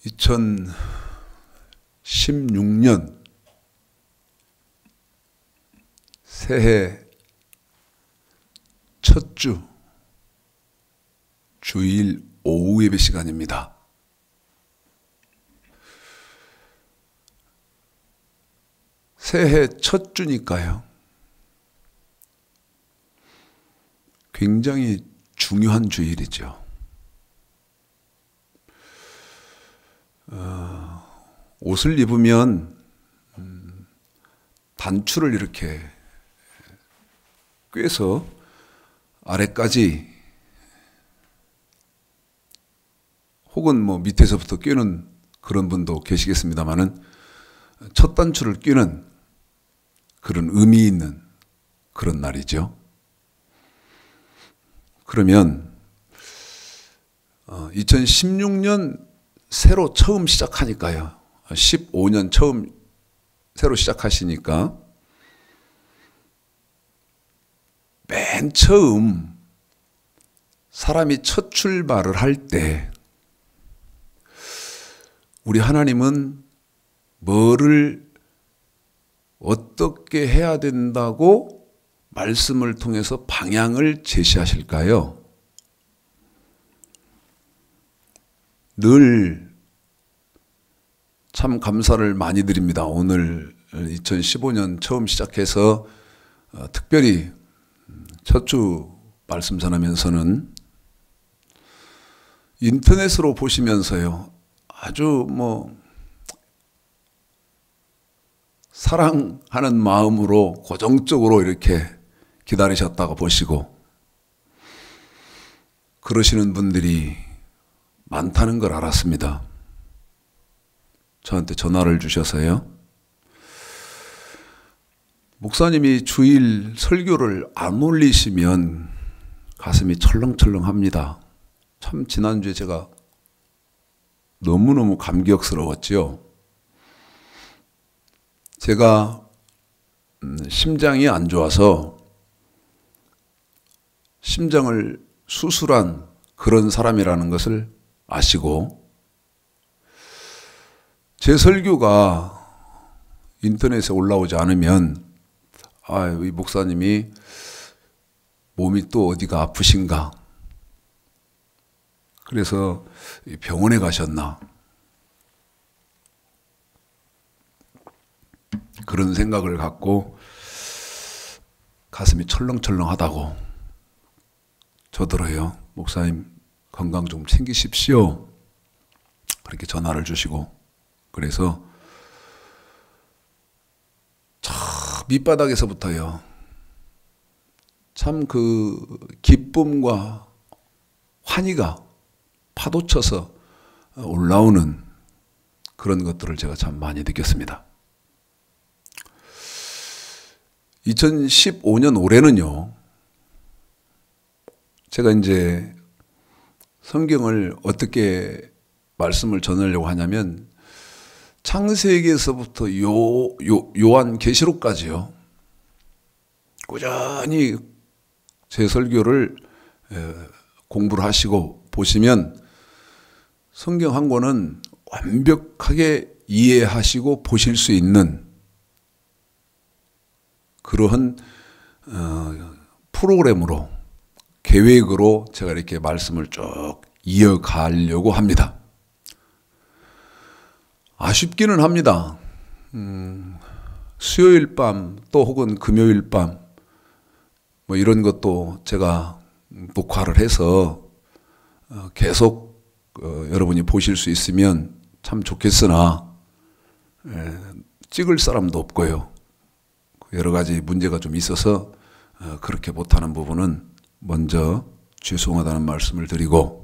2016년 새해 첫 주 주일 오후 예배 시간입니다. 새해 첫 주니까요. 굉장히 중요한 주일이죠. 옷을 입으면 단추를 이렇게 꿰서 아래까지 혹은 뭐 밑에서부터 꿰는 그런 분도 계시겠습니다만은 첫 단추를 꿰는 그런 의미 있는 그런 날이죠. 그러면 2016년 새로 처음 시작하니까요. 15년 처음 새로 시작하시니까 맨 처음 사람이 첫 출발을 할 때 우리 하나님은 뭐를 어떻게 해야 된다고 말씀을 통해서 방향을 제시하실까요? 늘 참 감사를 많이 드립니다. 오늘 2015년 처음 시작해서 특별히 첫 주 말씀 전하면서는 인터넷으로 보시면서요. 아주 사랑하는 마음으로 고정적으로 이렇게 기다리셨다가 보시고 그러시는 분들이 많다는 걸 알았습니다. 저한테 전화를 주셔서요. 목사님이 주일 설교를 안 올리시면 가슴이 철렁철렁합니다. 참 지난주에 제가 너무너무 감격스러웠죠. 제가 심장이 안 좋아서 심장을 수술한 그런 사람이라는 것을 아시고 제 설교가 인터넷에 올라오지 않으면 이 목사님이 몸이 또 어디가 아프신가? 그래서 병원에 가셨나? 그런 생각을 갖고 가슴이 철렁철렁하다고 저더러요. 목사님 건강 좀 챙기십시오. 그렇게 전화를 주시고 그래서 저 밑바닥에서부터요. 참 그 기쁨과 환희가 파도쳐서 올라오는 그런 것들을 제가 참 많이 느꼈습니다. 2015년 올해는요. 제가 이제 성경을 어떻게 말씀을 전하려고 하냐면 창세기에서부터 요한계시록까지요. 꾸준히 제 설교를 공부를 하시고 보시면 성경 한 권은 완벽하게 이해하시고 보실 수 있는 그러한 프로그램으로 계획으로 제가 이렇게 말씀을 쭉 이어가려고 합니다. 아쉽기는 합니다. 수요일 밤 또 혹은 금요일 밤 이런 것도 제가 녹화를 해서 계속 여러분이 보실 수 있으면 참 좋겠으나 찍을 사람도 없고요. 여러 가지 문제가 좀 있어서 그렇게 못하는 부분은 먼저 죄송하다는 말씀을 드리고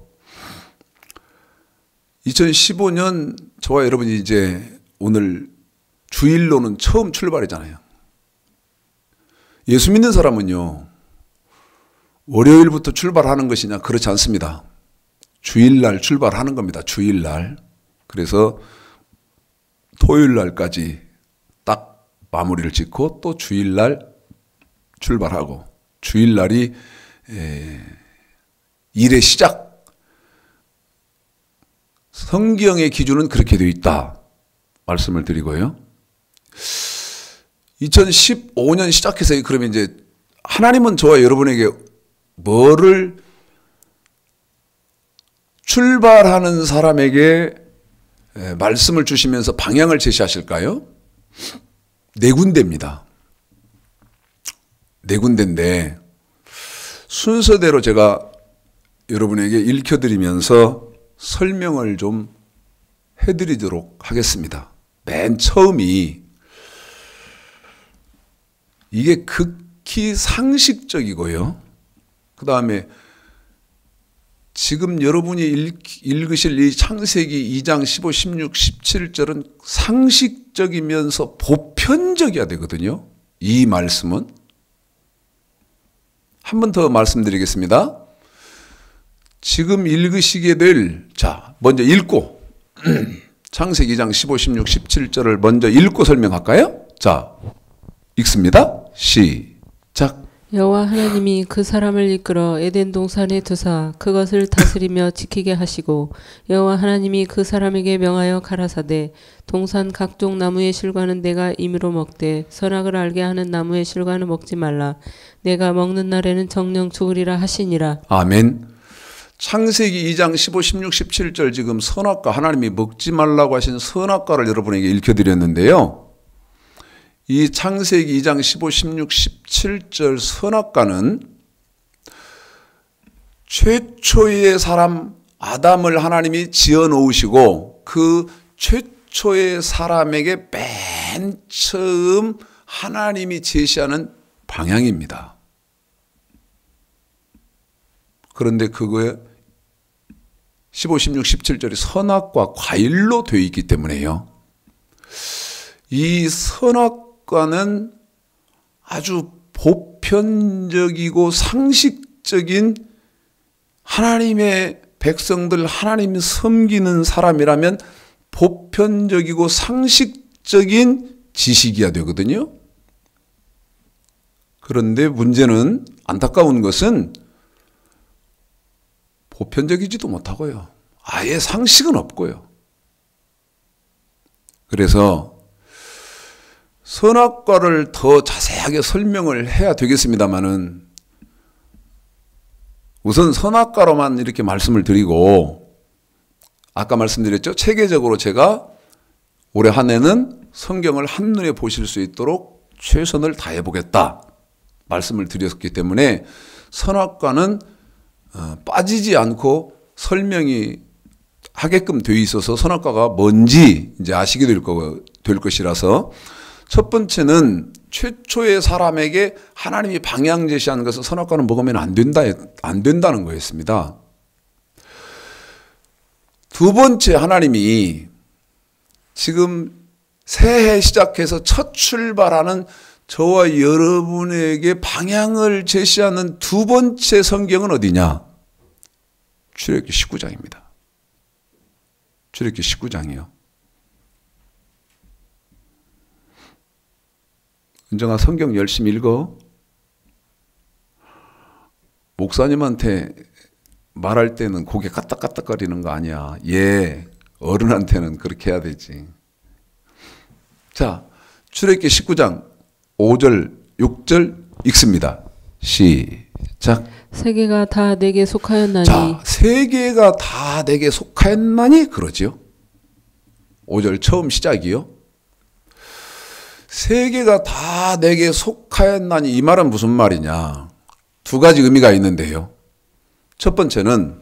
2015년 저와 여러분이 이제 오늘 주일로는 처음 출발이잖아요. 예수 믿는 사람은요. 월요일부터 출발하는 것이냐? 그렇지 않습니다. 주일날 출발하는 겁니다. 주일날. 그래서 토요일날까지 딱 마무리를 짓고 또 주일날 출발하고 주일날이 일의 시작 성경의 기준은 그렇게 되어 있다 말씀을 드리고요. 2015년 시작해서 그러면 이제 하나님은 저와 여러분에게 뭐를 출발하는 사람에게 말씀을 주시면서 방향을 제시하실까요? 네 군데입니다. 네 군데인데 순서대로 제가 여러분에게 읽혀드리면서 설명을 좀 해드리도록 하겠습니다. 맨 처음이 이게 극히 상식적이고요. 그 다음에 지금 여러분이 읽으실 이 창세기 2장 15, 16, 17절은 상식적이면서 보편적이어야 되거든요. 이 말씀은. 한 번 더 말씀드리겠습니다. 지금 읽으시게 될, 자, 먼저 읽고, 창세기 2장 15, 16, 17절을 먼저 읽고 설명할까요? 자, 읽습니다. 시작. 여호와 하나님이 그 사람을 이끌어 에덴 동산에 두사 그것을 다스리며 지키게 하시고 여호와 하나님이 그 사람에게 명하여 가라사대 동산 각종 나무의 실과는 내가 임의로 먹되 선악을 알게 하는 나무의 실과는 먹지 말라. 내가 먹는 날에는 정령 죽으리라 하시니라. 아멘. 창세기 2장 15, 16, 17절 지금 선악과 하나님이 먹지 말라고 하신 선악과를 여러분에게 읽혀드렸는데요. 이 창세기 2장 15, 16, 17절 선악과는 최초의 사람 아담을 하나님이 지어 놓으시고 그 최초의 사람에게 맨 처음 하나님이 제시하는 방향입니다. 그런데 그거에 15, 16, 17절이 선악과 과일로 되어 있기 때문에요. 이 선악과는 아주 보편적이고 상식적인 하나님의 백성들, 하나님 섬기는 사람이라면 보편적이고 상식적인 지식이어야 되거든요. 그런데 문제는 안타까운 것은 보편적이지도 못하고요. 아예 상식은 없고요. 그래서 선악과를 더 자세하게 설명을 해야 되겠습니다만은 우선 선악과로만 이렇게 말씀을 드리고 아까 말씀드렸죠. 체계적으로 제가 올해 한 해는 성경을 한눈에 보실 수 있도록 최선을 다해 보겠다 말씀을 드렸기 때문에 선악과는 빠지지 않고 설명이 하게끔 되어 있어서 선악과가 뭔지 이제 아시게 될 것이라서 첫 번째는 최초의 사람에게 하나님이 방향 제시하는 것은 선악과는 먹으면 안 된다는 거였습니다. 두 번째 하나님이 지금 새해 시작해서 첫 출발하는 저와 여러분에게 방향을 제시하는 두 번째 성경은 어디냐? 출애굽기 19장입니다. 출애굽기 19장이요. 은정아 성경 열심히 읽어. 목사님한테 말할 때는 고개 까딱까딱거리는 거 아니야. 예, 어른한테는 그렇게 해야 되지. 자, 출애굽기 19장 5절, 6절 읽습니다. 시작. 세계가 다 내게 속하였나니. 자, 세계가 다 내게 속하였나니 그러지요. 5절 처음 시작이요. 세계가 다 내게 속하였나니 이 말은 무슨 말이냐. 두 가지 의미가 있는데요. 첫 번째는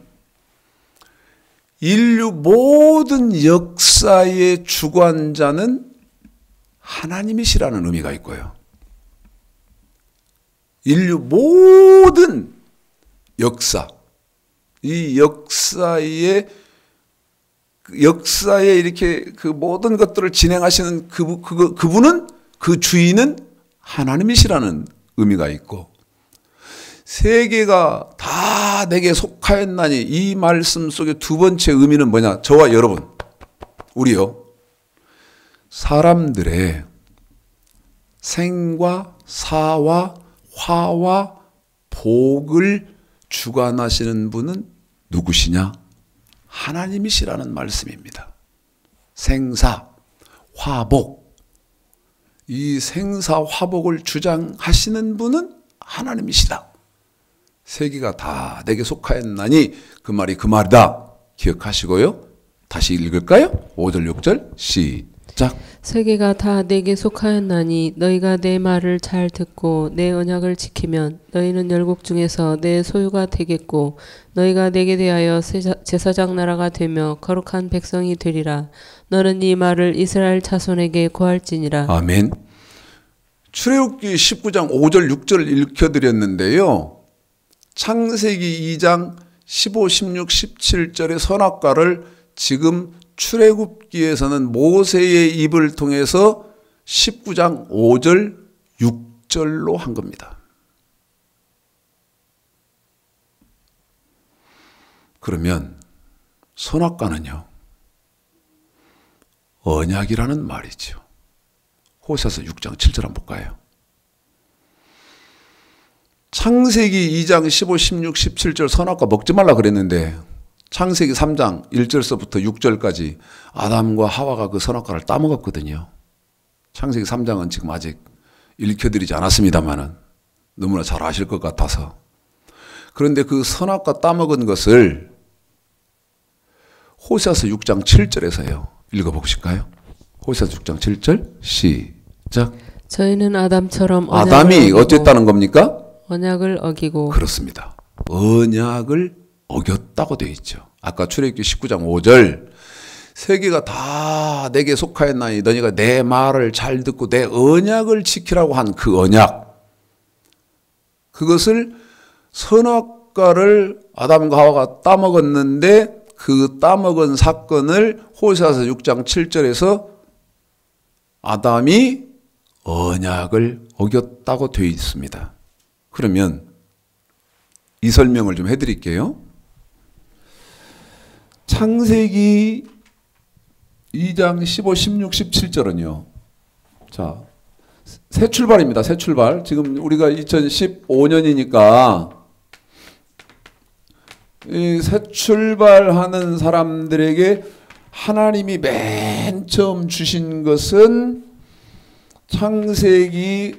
인류 모든 역사의 주관자는 하나님이시라는 의미가 있고요. 인류 모든 역사, 이 역사에 이렇게 그 모든 것들을 진행하시는 그분은 그 주인은 하나님이시라는 의미가 있고 세계가 다 내게 속하였나니 이 말씀 속에 두 번째 의미는 뭐냐? 저와 여러분, 우리요. 사람들의 생과 사와 화와 복을 주관하시는 분은 누구시냐? 하나님이시라는 말씀입니다. 생사, 화복. 이 생사, 화복을 주장하시는 분은 하나님이시다. 세계가 다 내게 속하였나니 그 말이 그 말이다. 기억하시고요. 다시 읽을까요? 5절, 6절 시작. 세계가 다 내게 속하였나니 너희가 내 말을 잘 듣고 내 언약을 지키면 너희는 열국 중에서 내 소유가 되겠고 너희가 내게 대하여 제사장 나라가 되며 거룩한 백성이 되리라. 너는 이 말을 이스라엘 자손에게 고할지니라. 아멘. 출애굽기 19장 5절 6절 읽혀드렸는데요. 창세기 2장 15, 16, 17절의 선악과를 지금 출애굽기에서는 모세의 입을 통해서 19장 5절 6절로 한 겁니다. 그러면 선악과는요, 언약이라는 말이죠. 호세아서 6장 7절 한번 볼까요? 창세기 2장 15, 16, 17절 선악과 먹지 말라 그랬는데 창세기 3장 1절서부터 6절까지 아담과 하와가 그 선악과를 따먹었거든요. 창세기 3장은 지금 아직 읽혀드리지 않았습니다만은 너무나 잘 아실 것 같아서. 그런데 그 선악과 따먹은 것을 호세아서 6장 7절에서요. 읽어보실까요? 호세아서 6장 7절 시작. 저희는 아담처럼 아담이 어쨌다는 겁니까? 언약을 어기고. 그렇습니다. 언약을 어겼다고 되어 있죠. 아까 출애굽기 19장 5절 세계가 다 내게 속하였나니 너희가 내 말을 잘 듣고 내 언약을 지키라고 한 그 언약, 그것을 선악과를 아담과 하와가 따먹었는데 그 따먹은 사건을 호세아서 6장 7절에서 아담이 언약을 어겼다고 되어 있습니다. 그러면 이 설명을 좀 해드릴게요. 창세기 2장 15, 16, 17절은요. 자, 새 출발입니다. 새 출발. 지금 우리가 2015년이니까 이 새 출발하는 사람들에게 하나님이 맨 처음 주신 것은 창세기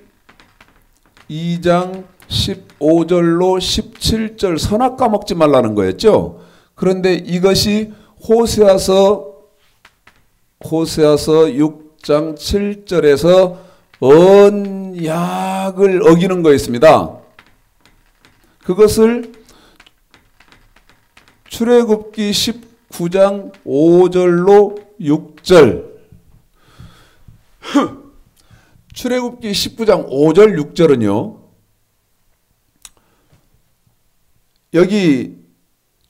2장 15절로 17절 선악과 먹지 말라는 거였죠. 그런데 이것이 호세아서 6장 7절에서 언약을 어기는 거였습니다. 그것을 출애굽기 19장 5절로 6절 출애굽기 19장 5절 6절은요. 여기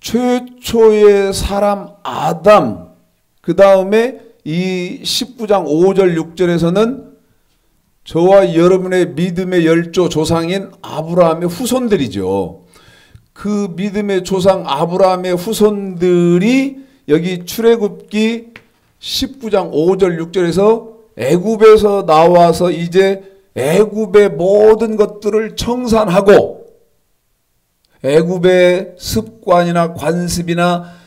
최초의 사람 아담, 그 다음에 이 19장 5절 6절에서는 저와 여러분의 믿음의 열조 조상인 아브라함의 후손들이죠. 그 믿음의 조상 아브라함의 후손들이 여기 출애굽기 19장 5절 6절에서 애굽에서 나와서 이제 애굽의 모든 것들을 청산하고 애굽의 습관이나 관습이나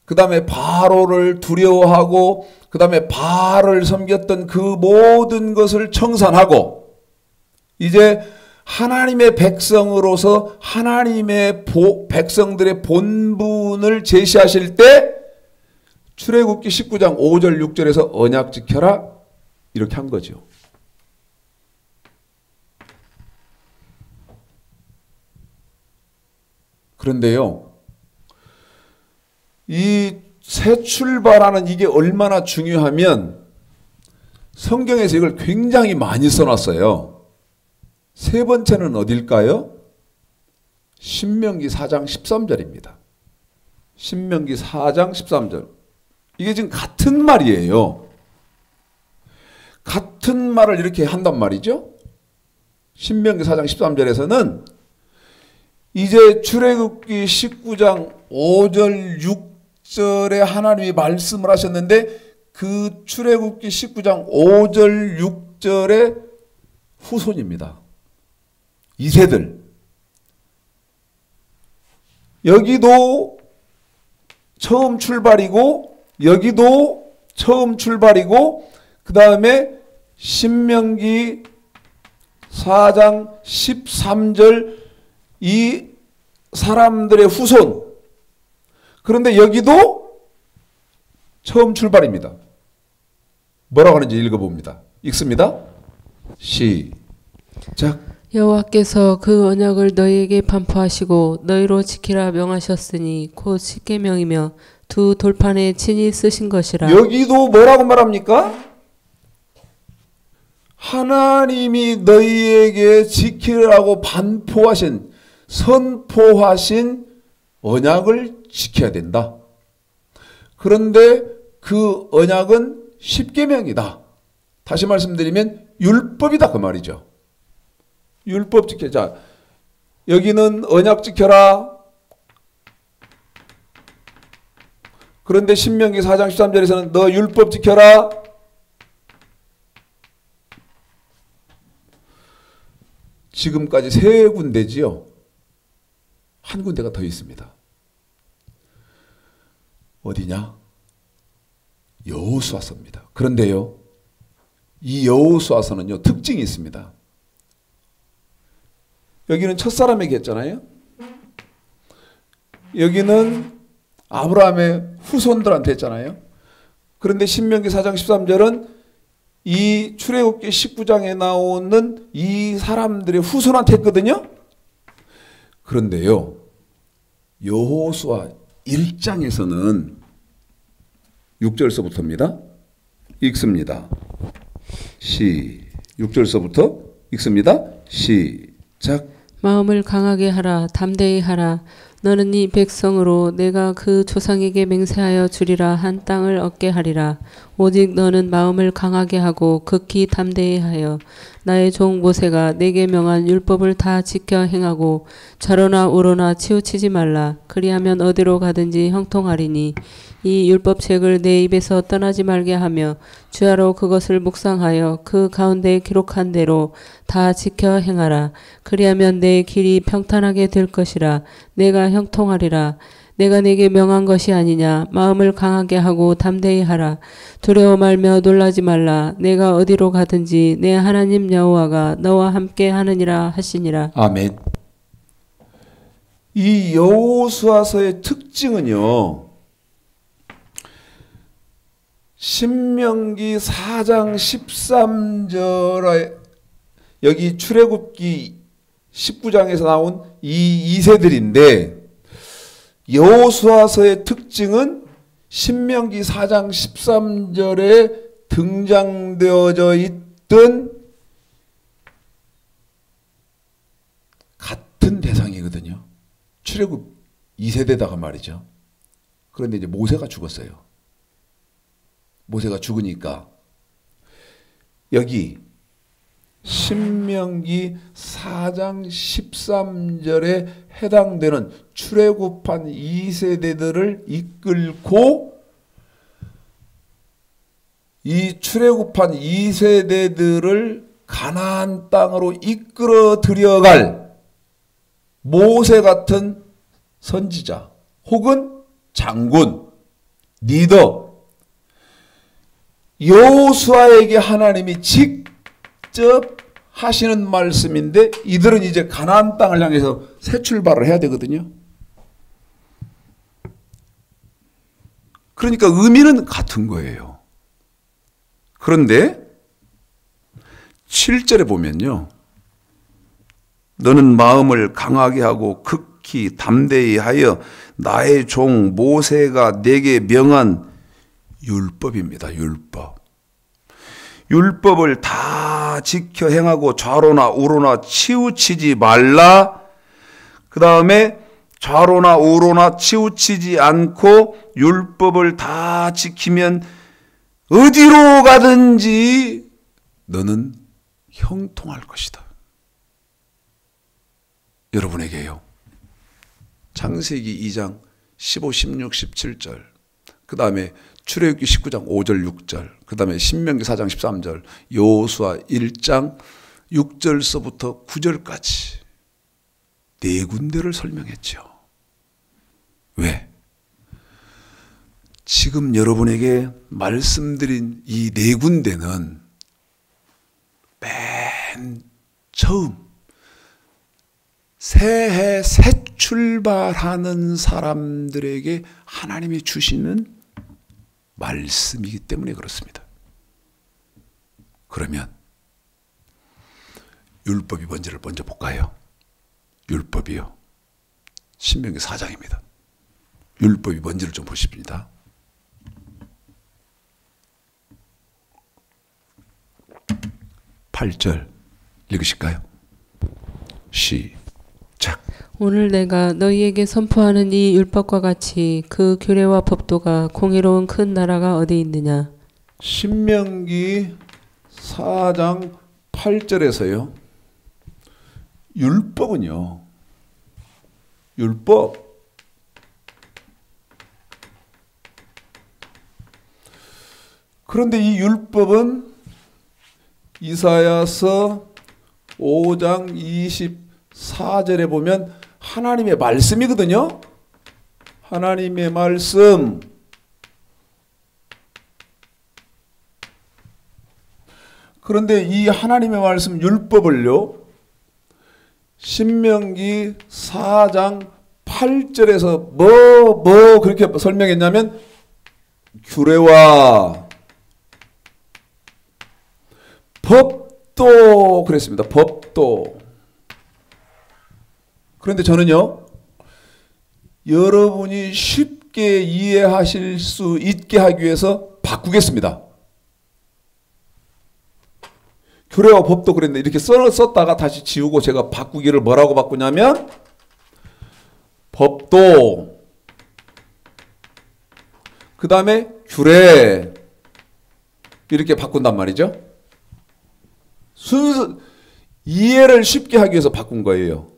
그 다음에 바로를 두려워하고 그 다음에 바알을 섬겼던 그 모든 것을 청산하고 이제 하나님의 백성으로서 하나님의 백성들의 본분을 제시하실 때 출애굽기 19장 5절 6절에서 언약 지켜라 이렇게 한 거죠. 그런데요, 이 새 출발하는 이게 얼마나 중요하면 성경에서 이걸 굉장히 많이 써놨어요. 세 번째는 어딜까요? 신명기 4장 13절입니다. 신명기 4장 13절. 이게 지금 같은 말이에요. 같은 말을 이렇게 한단 말이죠. 신명기 4장 13절에서는 이제 출애굽기 19장 5절 6절에 하나님이 말씀을 하셨는데 그 출애굽기 19장 5절 6절의 후손입니다. 이세들. 여기도 처음 출발이고 여기도 처음 출발이고 그 다음에 신명기 4장 13절 이 사람들의 후손. 그런데 여기도 처음 출발입니다. 뭐라고 하는지 읽어봅니다. 읽습니다. 시작. 여호와께서 그 언약을 너희에게 반포하시고 너희로 지키라 명하셨으니 곧 십계명이며 두 돌판에 친히 쓰신 것이라. 여기도 뭐라고 말합니까? 하나님이 너희에게 지키라고 반포하신 선포하신 언약을 지켜야 된다. 그런데 그 언약은 십계명이다. 다시 말씀드리면 율법이다 그 말이죠. 율법 지켜. 자, 여기는 언약 지켜라. 그런데 신명기 4장 13절에서는 너 율법 지켜라. 지금까지 세 군데지요. 한 군데가 더 있습니다. 어디냐? 여호수아서입니다. 그런데요, 이 여호수아서는요 특징이 있습니다. 여기는 첫사람에게 했잖아요. 여기는 아브라함의 후손들한테 했잖아요. 그런데 신명기 4장 13절은 이 출애굽기 19장에 나오는 이 사람들의 후손한테 했거든요. 그런데요, 여호수아 1장에서는 6절서부터입니다. 읽습니다. 6절서부터 읽습니다. 시작. 마음을 강하게 하라. 담대히 하라. 너는 이 백성으로 내가 그 조상에게 맹세하여 주리라 한 땅을 얻게 하리라. 오직 너는 마음을 강하게 하고 극히 담대히 하여 나의 종 모세가 내게 명한 율법을 다 지켜 행하고 좌로나 우로나 치우치지 말라. 그리하면 어디로 가든지 형통하리니 이 율법책을 내 입에서 떠나지 말게 하며 주야로 그것을 묵상하여 그 가운데 기록한 대로 다 지켜 행하라. 그리하면 내 길이 평탄하게 될 것이라. 내가 형통하리라. 내가 내게 명한 것이 아니냐. 마음을 강하게 하고 담대히 하라. 두려워 말며 놀라지 말라. 내가 어디로 가든지 내 하나님 여호와가 너와 함께 하느니라 하시니라. 아멘. 이 여호수아서의 특징은요, 신명기 4장 13절에 여기 출애굽기 19장에서 나온 이 2세들인데, 여호수아서의 특징은 신명기 4장 13절에 등장되어져 있던 같은 대상이거든요. 출애굽 2세대다가 말이죠. 그런데 이제 모세가 죽었어요. 모세가 죽으니까 여기 신명기 4장 13절에 해당되는 출애굽한 2세대들을 이끌고 이 출애굽한 2세대들을 가나안 땅으로 이끌어 들여갈 모세 같은 선지자 혹은 장군, 리더 여호수아에게 하나님이 직접 하시는 말씀인데, 이들은 이제 가나안 땅을 향해서 새 출발을 해야 되거든요. 그러니까 의미는 같은 거예요. 그런데 7절에 보면요, 너는 마음을 강하게 하고 극히 담대히 하여 나의 종 모세가 내게 명한 율법입니다. 율법. 율법을 다 지켜 행하고 좌로나 우로나 치우치지 말라. 그 다음에 좌로나 우로나 치우치지 않고 율법을 다 지키면 어디로 가든지 너는 형통할 것이다. 여러분에게요. 창세기 2장 15, 16, 17절, 그 다음에 출애굽기 19장 5절 6절, 그 다음에 신명기 4장 13절, 여호수아 1장 6절서부터 9절까지 네 군데를 설명했죠. 왜? 지금 여러분에게 말씀드린 이 네 군데는 맨 처음 새해 새 출발하는 사람들에게 하나님이 주시는 말씀이기 때문에 그렇습니다. 그러면 율법이 뭔지를 먼저 볼까요? 율법이요. 신명기 4장입니다. 율법이 뭔지를 좀 보십니다. 8절 읽으실까요? 시작. 오늘 내가 너희에게 선포하는 이 율법과 같이 그 규례와 법도가 공의로운 큰 나라가 어디 있느냐. 신명기 4장 8절에서요. 율법은요. 율법. 그런데 이 율법은 이사야서 5장 24절에 보면 하나님의 말씀이거든요. 하나님의 말씀. 그런데 이 하나님의 말씀 율법을요. 신명기 4장 8절에서 뭐 그렇게 설명했냐면 규례와 법도 그랬습니다. 법도. 그런데 저는요. 여러분이 쉽게 이해하실 수 있게 하기 위해서 바꾸겠습니다. 규례와 법도 그랬는데 이렇게 썼다가 다시 지우고 제가 바꾸기를 뭐라고 바꾸냐면 법도 그 다음에 규례 이렇게 바꾼단 말이죠. 순수 이해를 쉽게 하기 위해서 바꾼 거예요.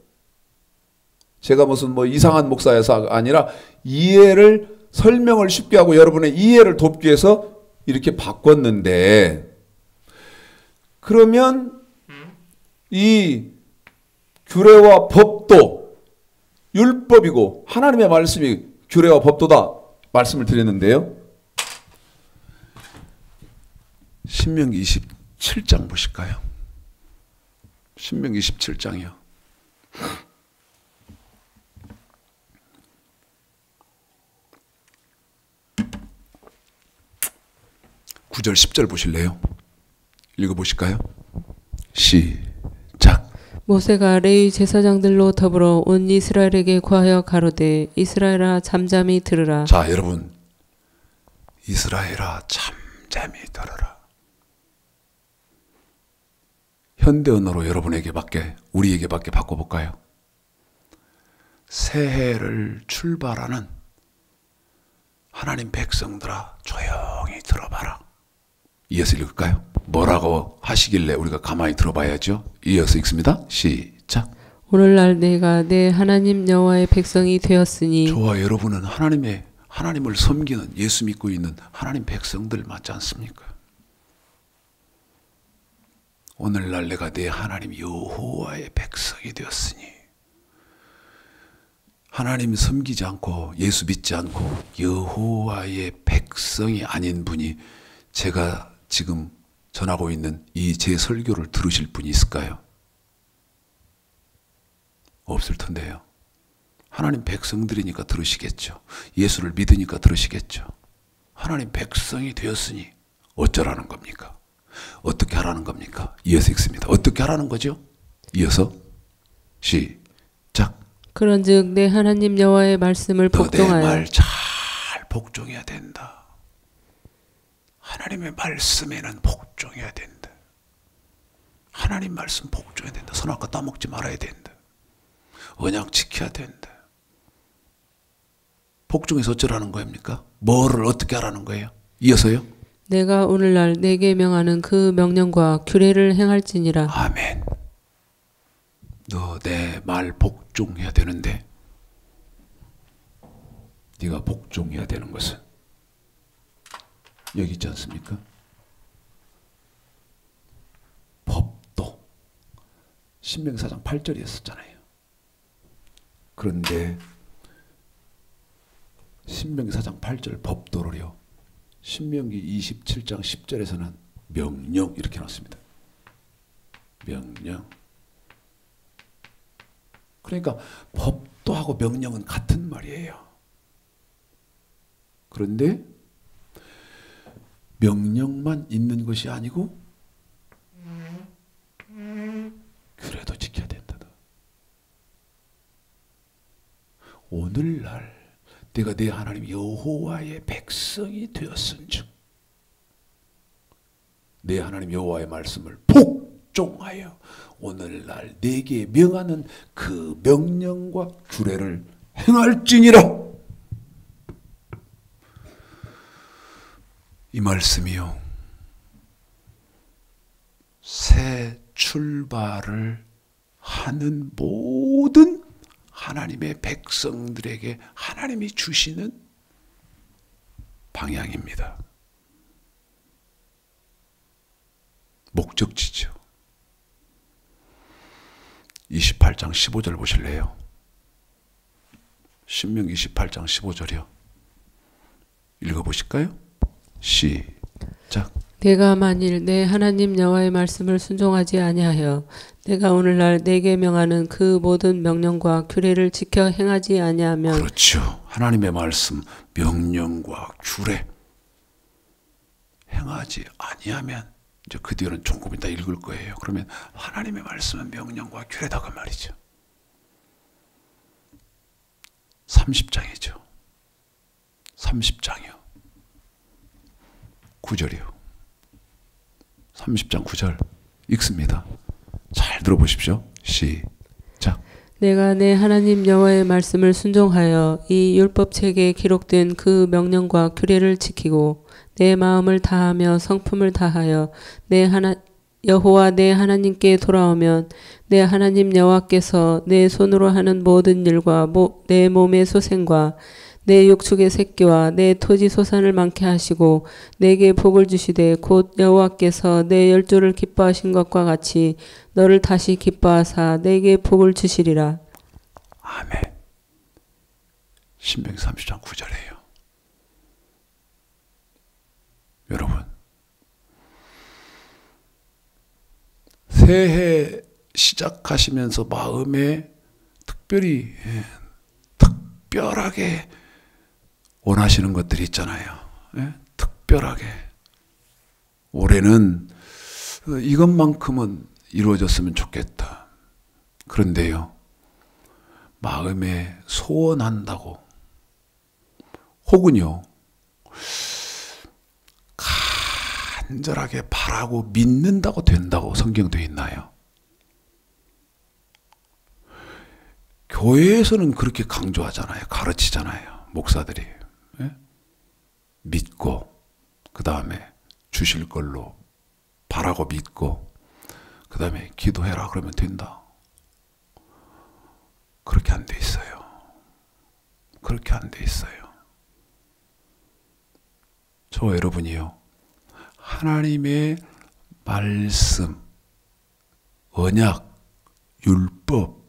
제가 무슨 뭐 이상한 목사여서 아니라 이해를 설명을 쉽게 하고 여러분의 이해를 돕기 위해서 이렇게 바꿨는데 그러면 이 규례와 법도 율법이고 하나님의 말씀이 규례와 법도다 말씀을 드렸는데요. 신명기 27장 보실까요? 신명기 27장이요. 9절 10절 보실래요? 읽어보실까요? 시작. 모세가 레위 제사장들로 더불어 온 이스라엘에게 구하여 가로되 이스라엘아 잠잠히 들으라. 자 여러분 이스라엘아 잠잠히 들으라. 현대 언어로 여러분에게밖에 우리에게밖에 바꿔볼까요? 새해를 출발하는 하나님 백성들아 조용히 들어봐라. 이어서 읽을까요? 뭐라고 하시길래 우리가 가만히 들어봐야죠. 이어서 읽습니다. 시작. 오늘날 내가 내 하나님 여호와의 백성이 되었으니. 저와 여러분은 하나님을 섬기는 예수 믿고 있는 하나님 백성들 맞지 않습니까? 오늘날 내가 내 하나님 여호와의 백성이 되었으니 하나님 섬기지 않고 예수 믿지 않고 여호와의 백성이 아닌 분이 제가 지금 전하고 있는 이 제 설교를 들으실 분이 있을까요? 없을 텐데요. 하나님 백성들이니까 들으시겠죠. 예수를 믿으니까 들으시겠죠. 하나님 백성이 되었으니 어쩌라는 겁니까? 어떻게 하라는 겁니까? 이어서 읽습니다. 어떻게 하라는 거죠? 이어서 시작. 그런즉 내 하나님 여호와의 말씀을 복종하여. 너 내 말 잘 복종해야 된다. 하나님의 말씀에는 복종해야 된다. 하나님 말씀 복종해야 된다. 선악과 따먹지 말아야 된다. 언약 지켜야 된다. 복종해서 어쩌라는 겁니까? 뭐를 어떻게 하라는 거예요? 이어서요. 내가 오늘날 내게 명하는 그 명령과 규례를 행할지니라. 아멘. 너 내 말 복종해야 되는데 네가 복종해야 되는 것은 여기 있지 않습니까? 법도 신명기 4장 8절이었었잖아요. 그런데 신명기 4장 8절 법도를요 신명기 27장 10절에서는 명령 이렇게 나왔습니다. 명령. 그러니까 법도하고 명령은 같은 말이에요. 그런데 명령만 있는 것이 아니고 규례도 지켜야 된다. 오늘날 내가 내 하나님 여호와의 백성이 되었은즉 내 하나님 여호와의 말씀을 복종하여 오늘날 내게 명하는 그 명령과 규례를 행할지니라. 이 말씀이요, 새 출발을 하는 모든 하나님의 백성들에게 하나님이 주시는 방향입니다. 목적지죠. 28장 15절 보실래요? 신명기 28장 15절이요. 읽어보실까요? 시작. 내가 만일 내 하나님 여호와의 말씀을 순종하지 아니하여 내가 오늘날 내게 명하는 그 모든 명령과 규례를 지켜 행하지 아니하면, 그렇죠. 하나님의 말씀, 명령과 규례 행하지 아니하면, 이제 그 뒤로는 조금 이따 읽을 거예요. 그러면 하나님의 말씀은 명령과 규례다 그 말이죠. 30장이죠. 30장이요. 9절이요. 30장 9절 읽습니다. 잘 들어보십시오. 시작. 내가 내 하나님 여호와의 말씀을 순종하여 이 율법책에 기록된 그 명령과 규례를 지키고 내 마음을 다하며 성품을 다하여 여호와 내 하나님께 돌아오면 내 하나님 여호와께서 내 손으로 하는 모든 일과 내 몸의 소생과 내 육축의 새끼와 내 토지 소산을 많게 하시고 내게 복을 주시되 곧 여호와께서 내 열조를 기뻐하신 것과 같이 너를 다시 기뻐하사 내게 복을 주시리라. 아멘. 신명기 30장 9절이에요. 여러분, 새해 시작하시면서 마음에 특별하게 원하시는 것들이 있잖아요. 예? 특별하게. 올해는 이것만큼은 이루어졌으면 좋겠다. 그런데요, 마음에 소원한다고 혹은요 간절하게 바라고 믿는다고 된다고 성경도에 있나요? 교회에서는 그렇게 강조하잖아요. 가르치잖아요. 목사들이. 예? 믿고 그 다음에 주실 걸로 바라고 믿고 그 다음에 기도해라 그러면 된다. 그렇게 안 돼 있어요. 그렇게 안 돼 있어요. 저와 여러분이요, 하나님의 말씀, 언약, 율법,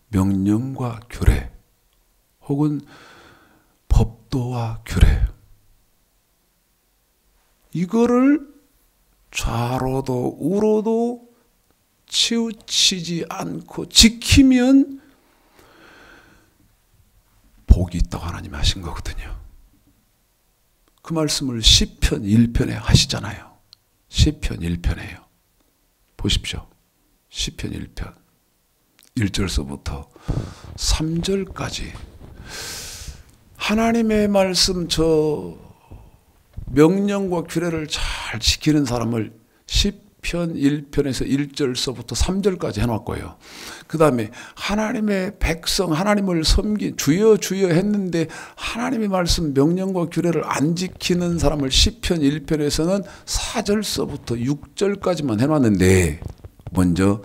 명령과 규례 혹은 법도와 규례, 이거를 좌로도 우로도 치우치지 않고 지키면 복이 있다고 하나님이 하신 거거든요. 그 말씀을 시편 1편에 하시잖아요. 시편 1편에요. 보십시오. 시편 1편 1절서부터 3절까지 하나님의 말씀, 저 명령과 규례를 잘 지키는 사람을 시편 1편에서 1절서부터 3절까지 해놨고요. 그 다음에 하나님의 백성, 하나님을 섬긴 주여 주여 했는데 하나님의 말씀, 명령과 규례를 안 지키는 사람을 시편 1편에서는 4절서부터 6절까지만 해놨는데, 먼저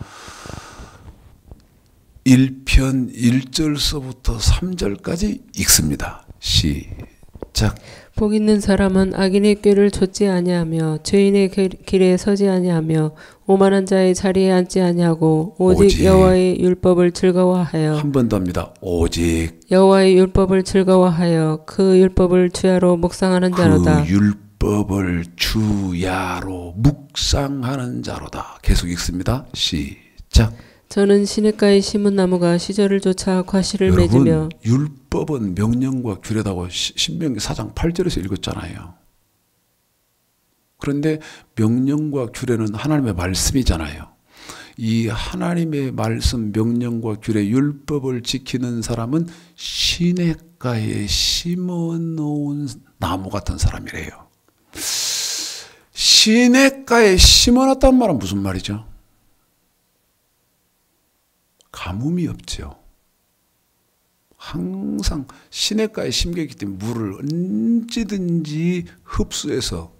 1편 1절서부터 3절까지 읽습니다. 시작. 시작. 복 있는 사람은 악인의 꾀를 좇지 아니하며 죄인의 길에 서지 아니하며 오만한 자의 자리에 앉지 아니하고 오직 여호와의 율법을 즐거워하여. 한 번 더 합니다. 오직 여호와의 율법을 즐거워하여 그 율법을 주야로 묵상하는 자로다. 그 율법을 주야로 묵상하는 자로다. 계속 읽습니다. 시작. 저는 시냇가에 심은 나무가 시절을 쫓아 과실을 맺으며. 여러분, 율법은 명령과 규례다고 신명기 4장 8절에서 읽었잖아요. 그런데 명령과 규례는 하나님의 말씀이잖아요. 이 하나님의 말씀, 명령과 규례, 율법을 지키는 사람은 시냇가에 심어놓은 나무 같은 사람이래요. 시냇가에 심어놨단 말은 무슨 말이죠? 가뭄이 없죠. 항상 시냇가에 심겨있기 때문에 물을 언제든지 흡수해서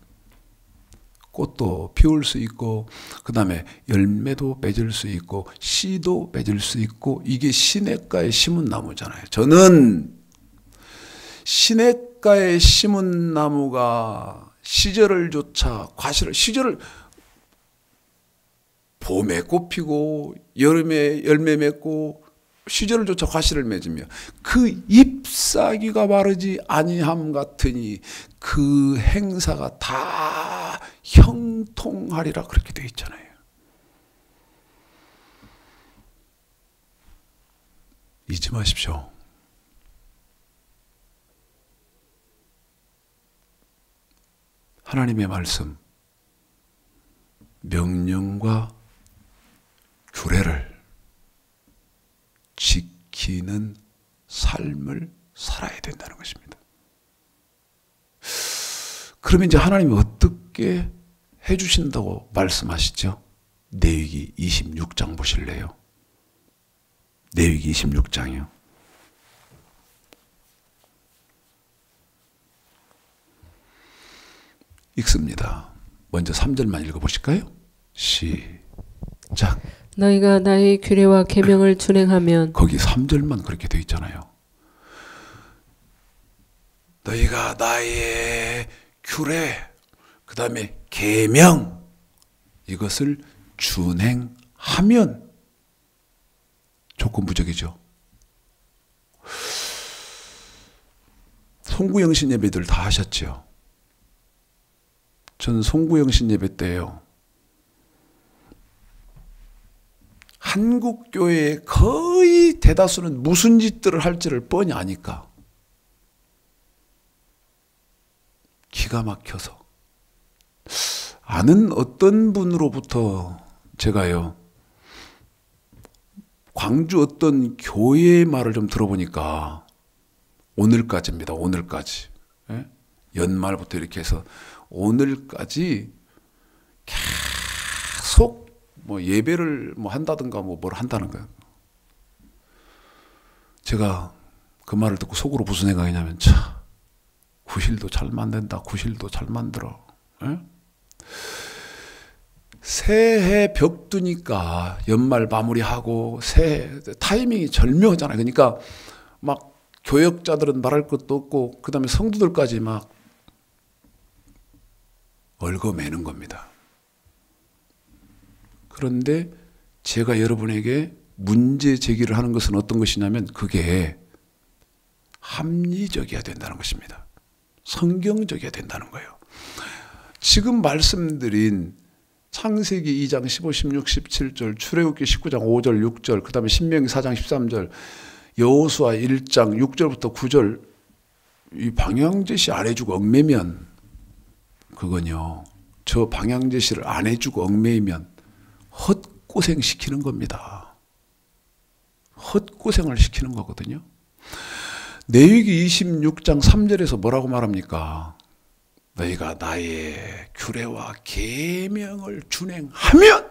꽃도 피울 수 있고, 그 다음에 열매도 맺을 수 있고, 씨도 맺을 수 있고, 이게 시냇가에 심은 나무잖아요. 저는 시냇가에 심은 나무가 시절을 쫓아 시절을 봄에 꽃 피고 여름에 열매 맺고 시절을 쫓아 과실을 맺으며 그 잎사귀가 마르지 아니함 같으니 그 행사가 다 형통하리라 그렇게 되어 있잖아요. 잊지 마십시오. 하나님의 말씀, 명령과 규례를 지키는 삶을 살아야 된다는 것입니다. 그러면 이제 하나님이 어떻게 해주신다고 말씀하시죠? 레위기 26장 보실래요? 레위기 26장이요. 읽습니다. 먼저 3절만 읽어보실까요? 시작. 너희가 나의 규례와 계명을 준행하면. 거기 3절만 그렇게 되어 있잖아요. 너희가 나의 규례, 그 다음에 계명, 이것을 준행하면 조건부적이죠. 송구영신 예배들 다 하셨죠. 전 송구영신 예배 때요, 한국 교회의 거의 대다수는 무슨 짓들을 할지를 뻔히 아니까 기가 막혀서, 아는 어떤 분으로부터 제가요, 광주 어떤 교회의 말을 좀 들어보니까, 오늘까지입니다. 오늘까지. 예? 연말부터 이렇게 해서 오늘까지 계속 뭐 예배를 뭐 한다든가 뭘 한다는 거예요. 제가 그 말을 듣고 속으로 무슨 생각이냐면, 참, 구실도 잘 만든다. 구실도 잘 만들어. 에? 새해 벽두니까 연말 마무리하고 새해 타이밍이 절묘하잖아요. 그러니까 막 교역자들은 말할 것도 없고, 그 다음에 성도들까지 막 얽어매는 겁니다. 그런데 제가 여러분에게 문제 제기를 하는 것은 어떤 것이냐면, 그게 합리적이어야 된다는 것입니다. 성경적이어야 된다는 거예요. 지금 말씀드린 창세기 2장 15, 16, 17절, 출애굽기 19장 5절, 6절, 그 다음에 신명기 4장 13절, 여호수아 1장 6절부터 9절, 이 방향제시 안 해주고 얽매면, 그건요, 저 방향제시를 안 해주고 얽매이면 헛고생 시키는 겁니다. 헛고생을 시키는 거거든요. 레위기 26장 3절에서 뭐라고 말합니까? 너희가 나의 규례와 계명을 준행하면,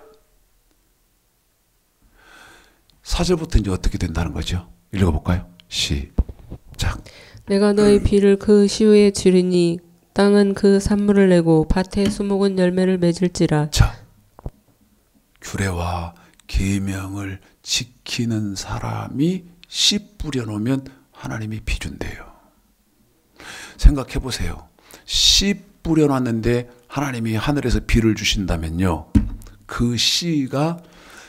4절부터 이제 어떻게 된다는 거죠? 읽어볼까요? 시작. 내가 너의 비를 그 시후에 주리니 땅은 그 산물을 내고 밭의 수목은 열매를 맺을지라. 자, 규례와 계명을 지키는 사람이 씨 뿌려놓으면 하나님이 비 준대요. 생각해 보세요. 씨 뿌려놨는데 하나님이 하늘에서 비를 주신다면요, 그 씨가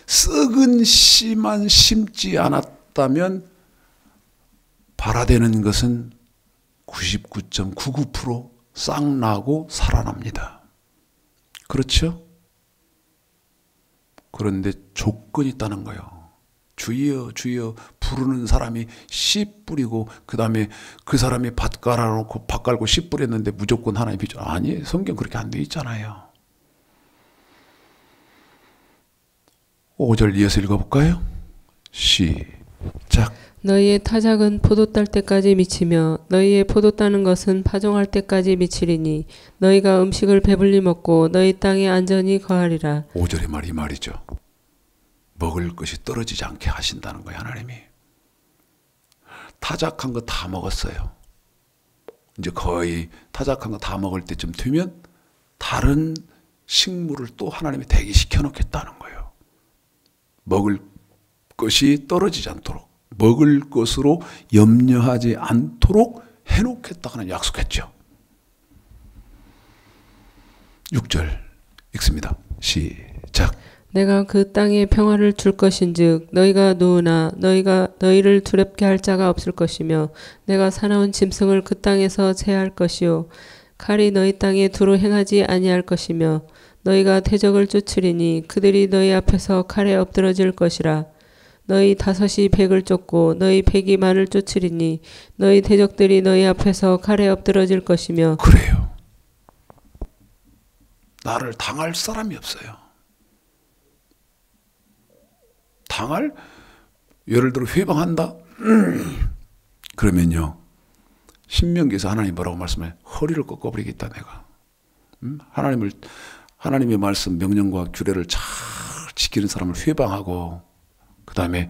썩은 씨만 심지 않았다면 발화되는 것은 99.99% 싹 나고 살아납니다. 그렇죠? 그런데 조건이 있다는 거예요. 주여 주여 부르는 사람이 씨 뿌리고 그 다음에 그 사람이 밭 깔아놓고 밭 깔고 씨 뿌렸는데 무조건 하나님 비죠. 아니, 성경 그렇게 안 돼 있잖아요. 5절 이어서 읽어볼까요? 시작. 너희의 타작은 포도 딸 때까지 미치며 너희의 포도 따는 것은 파종할 때까지 미치리니 너희가 음식을 배불리 먹고 너희 땅에 안전히 거하리라. 5절의 말이 이 말이죠. 먹을 것이 떨어지지 않게 하신다는 거예요. 하나님이. 타작한 거 다 먹었어요. 이제 거의 타작한 거 다 먹을 때쯤 되면 다른 식물을 또 하나님이 대기시켜 놓겠다는 거예요. 먹을 것이 떨어지지 않도록, 먹을 것으로 염려하지 않도록 해놓겠다고 하는 약속했죠. 6절 읽습니다. 시작. 내가 그 땅에 평화를 줄 것인즉 너희가 누우나 너희가 너희를 두렵게 할 자가 없을 것이며 내가 사나운 짐승을 그 땅에서 제할 것이요 칼이 너희 땅에 두루 행하지 아니할 것이며 너희가 대적을 쫓으리니 그들이 너희 앞에서 칼에 엎드러질 것이라. 너희 다섯이 백을 쫓고 너희 백이 만을 쫓으리니 너희 대적들이 너희 앞에서 칼에 엎드러질 것이며. 그래요. 나를 당할 사람이 없어요. 당할, 예를 들어 회방한다? 그러면요, 신명기에서 하나님 뭐라고 말씀해? 허리를 꺾어버리겠다 내가. 하나님의 말씀, 명령과 규례를 잘 지키는 사람을 회방하고 그 다음에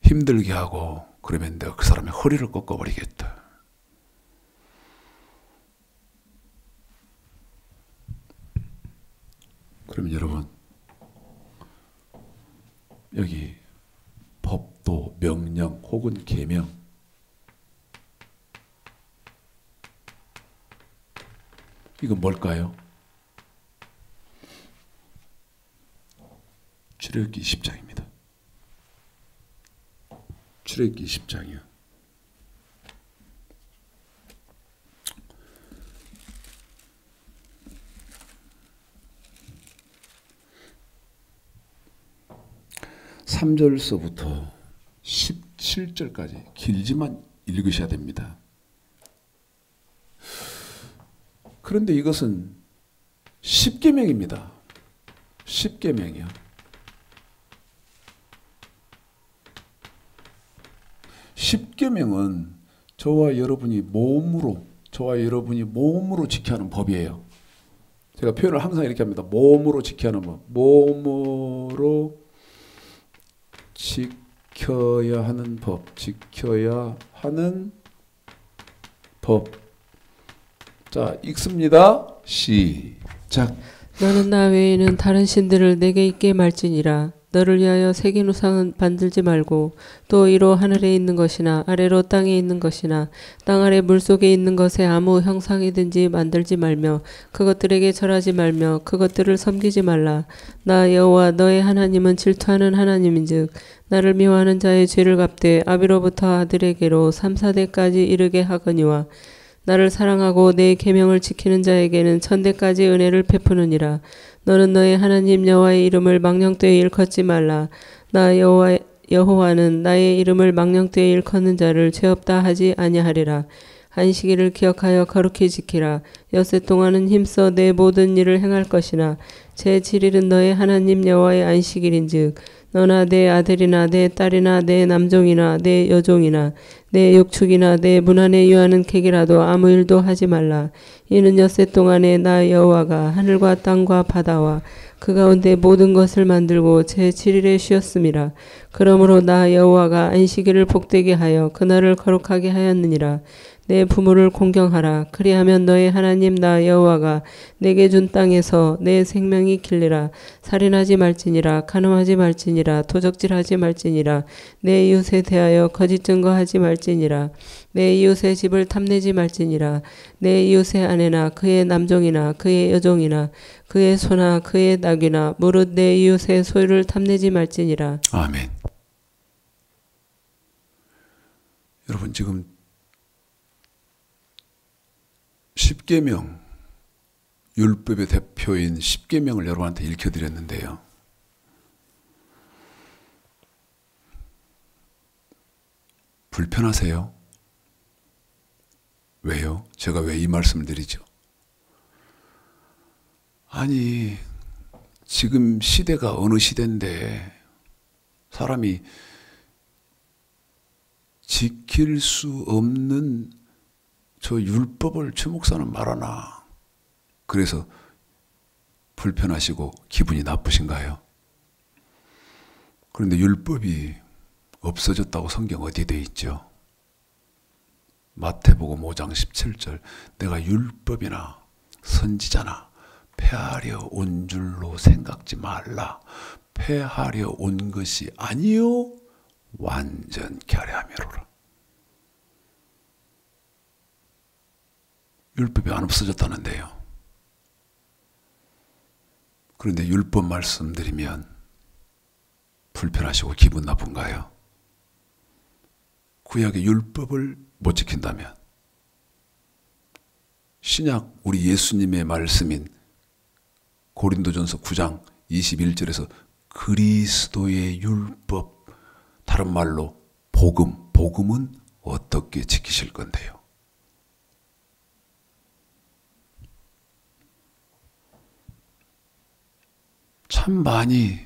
힘들게 하고 그러면 내가 그 사람의 허리를 꺾어버리겠다. 그러면 여러분, 여기 법도, 명령 혹은 계명, 이건 뭘까요? 출애굽기 10장입니다. 출애굽기 10장이요. (3절서부터) 17절까지 길지만 읽으셔야 됩니다. 그런데 이것은 십계명입니다. 십계명이요. 십계명은 저와 여러분이 몸으로 지켜야 하는 법이에요. 제가 표현을 항상 이렇게 합니다. 몸으로 지켜야 하는 법. 몸으로 지켜야 하는 법. 지켜야 하는 법. 자, 읽습니다. 시작. 너는 나 외에는 다른 신들을 내게 있게 말지니라. 너를 위하여 새긴 우상은 만들지 말고 또 이로 하늘에 있는 것이나 아래로 땅에 있는 것이나 땅 아래 물속에 있는 것에 아무 형상이든지 만들지 말며 그것들에게 절하지 말며 그것들을 섬기지 말라. 나 여호와 너의 하나님은 질투하는 하나님인즉 나를 미워하는 자의 죄를 갚되 아비로부터 아들에게로 3, 4대까지 이르게 하거니와 나를 사랑하고 내 계명을 지키는 자에게는 천대까지 은혜를 베푸느니라. 너는 너의 하나님 여호와의 이름을 망령되이 일컫지 말라. 나 여호와는 나의 이름을 망령되이 일컫는 자를 죄없다 하지 아니하리라. 안식일을 기억하여 거룩히 지키라. 엿새 동안은 힘써 내 모든 일을 행할 것이나 제7일은 너의 하나님 여호와의 안식일인즉 너나 내 아들이나 내 딸이나 내 남종이나 내 여종이나 내 육축이나 내 문 안에 유하는 객이라도 아무 일도 하지 말라. 이는 엿새 동안에 나 여호와가 하늘과 땅과 바다와 그 가운데 모든 것을 만들고 제7일에 쉬었음이라. 그러므로 나 여호와가 안식일을 복되게 하여 그날을 거룩하게 하였느니라. 내 부모를 공경하라. 그리하면 너의 하나님 나 여호와가 내게 준 땅에서 내 생명이 길리라. 살인하지 말지니라. 간음하지 말지니라. 도적질하지 말지니라. 내 이웃에 대하여 거짓 증거하지 말지니라. 내 이웃의 집을 탐내지 말지니라. 내 이웃의 아내나 그의 남종이나 그의 여종이나 그의 소나 그의 낙이나 무릇 내 이웃의 소유를 탐내지 말지니라. 아멘. 여러분 지금 십계명, 율법의 대표인 십계명을 여러분한테 읽혀드렸는데요. 불편하세요? 왜요? 제가 왜 이 말씀을 드리죠? 아니, 지금 시대가 어느 시대인데 사람이 지킬 수 없는 저 율법을 최 목사는 말하나. 그래서 불편하시고 기분이 나쁘신가요? 그런데 율법이 없어졌다고 성경 어디에 돼 있죠? 마태복음 5장 17절 내가 율법이나 선지자나 폐하려 온 줄로 생각지 말라. 폐하려 온 것이 아니요 완전케 하려 함이로라. 율법이 안 없어졌다는데요. 그런데 율법 말씀드리면 불편하시고 기분 나쁜가요? 구약의 율법을 못 지킨다면 신약 우리 예수님의 말씀인 고린도전서 9장 21절에서 그리스도의 율법, 다른 말로 복음은 어떻게 지키실 건데요? 참 많이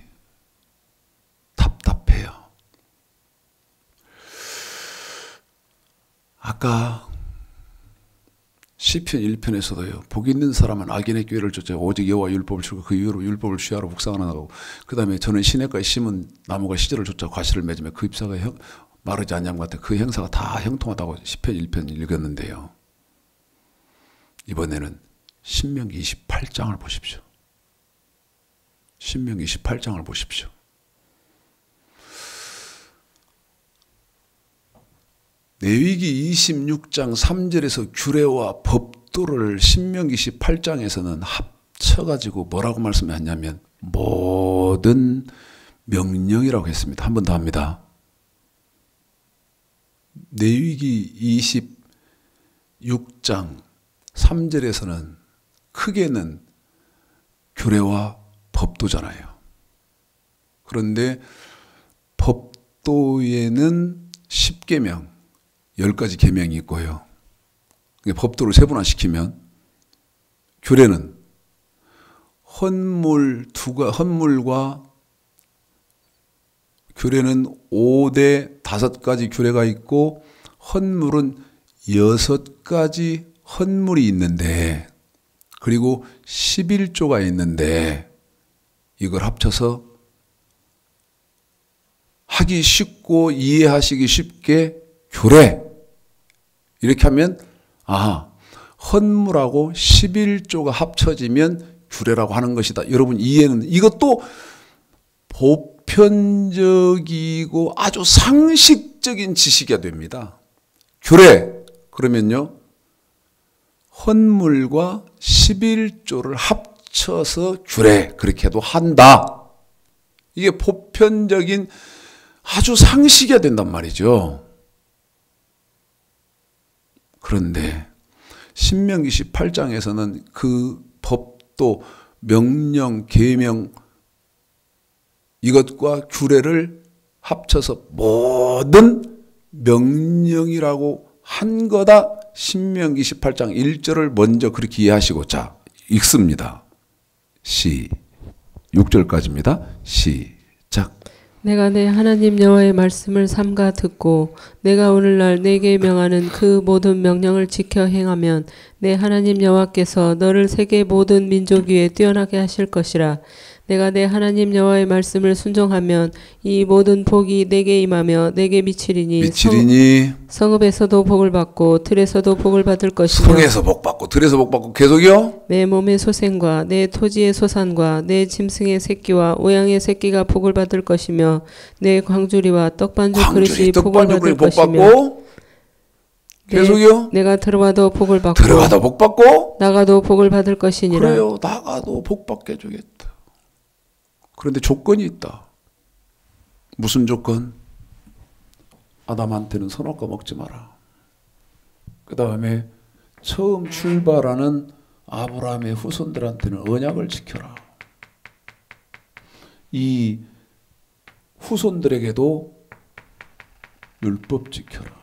답답해요. 아까 시편 1편에서도요. 복 있는 사람은 악인의 꾀를 쫓아 오직 여호와 율법을 추고 그 이후로 율법을 취하러 묵상하나고 그 다음에 저는 시냇가에 심은 나무가 시절을 쫓아 과실을 맺으며 그 잎사가 마르지 않냐는 것 같아. 그 행사가 다 형통하다고 시편 1편 읽었는데요. 이번에는 신명기 28장을 보십시오. 신명기 28장을 보십시오. 레위기 26장 3절에서 규례와 법도를 신명기 18장에서는 합쳐가지고 뭐라고 말씀했냐면 모든 명령이라고 했습니다. 한 번 더 합니다. 레위기 26장 3절에서는 크게는 규례와 법도잖아요. 그런데 법도에는 10계명, 10가지 계명이 있고요. 법도를 세분화시키면 규례는 헌물과 규례는 5대 5가지 규례가 있고 헌물은 6가지 헌물이 있는데 그리고 11조가 있는데 이걸 합쳐서 하기 쉽고 이해하시기 쉽게 규례 이렇게 하면 헌물하고 11조가 합쳐지면 규례라고 하는 것이다. 여러분 이해는 이것도 보편적이고 아주 상식적인 지식이 됩니다. 규례 그러면요 헌물과 11조를 합쳐서 규례 그렇게 해도 한다. 이게 보편적인 아주 상식이 된단 말이죠. 그런데 신명기 18장에서는 그 법도 명령, 계명 이것과 규례를 합쳐서 모든 명령이라고 한 거다. 신명기 18장 1절을 먼저 그렇게 이해하시고 자 읽습니다. 6절까지입니다. 시작. 내가 내 하나님 여호와의 말씀을 삼가 듣고 내가 오늘날 내게 명하는 그 모든 명령을 지켜 행하면 내 하나님 여호와께서 너를 세계 모든 민족 위에 뛰어나게 하실 것이라. 내가 내 하나님 여호와의 말씀을 순종하면 이 모든 복이 내게 임하며 내게 미치리니 성읍에서도 복을 받고 들에서도 복을 받을 것이며 성에서 복 받고 들에서 복 받고 계속이요? 내 몸의 소생과 내 토지의 소산과 내 짐승의 새끼와 오양의 새끼가 복을 받을 것이며 내 광주리와 떡반죽 그릇이 복을 받을 것이며 계속이요? 내가 들어와도 복을 받고 들어가도 복 받고 나가도 복을 받을 것이니라. 그래요. 나가도 복 받게 해주겠다. 그런데 조건이 있다. 무슨 조건? 아담한테는 선악과 먹지 마라. 그 다음에 처음 출발하는 아브라함의 후손들한테는 언약을 지켜라. 이 후손들에게도 율법 지켜라.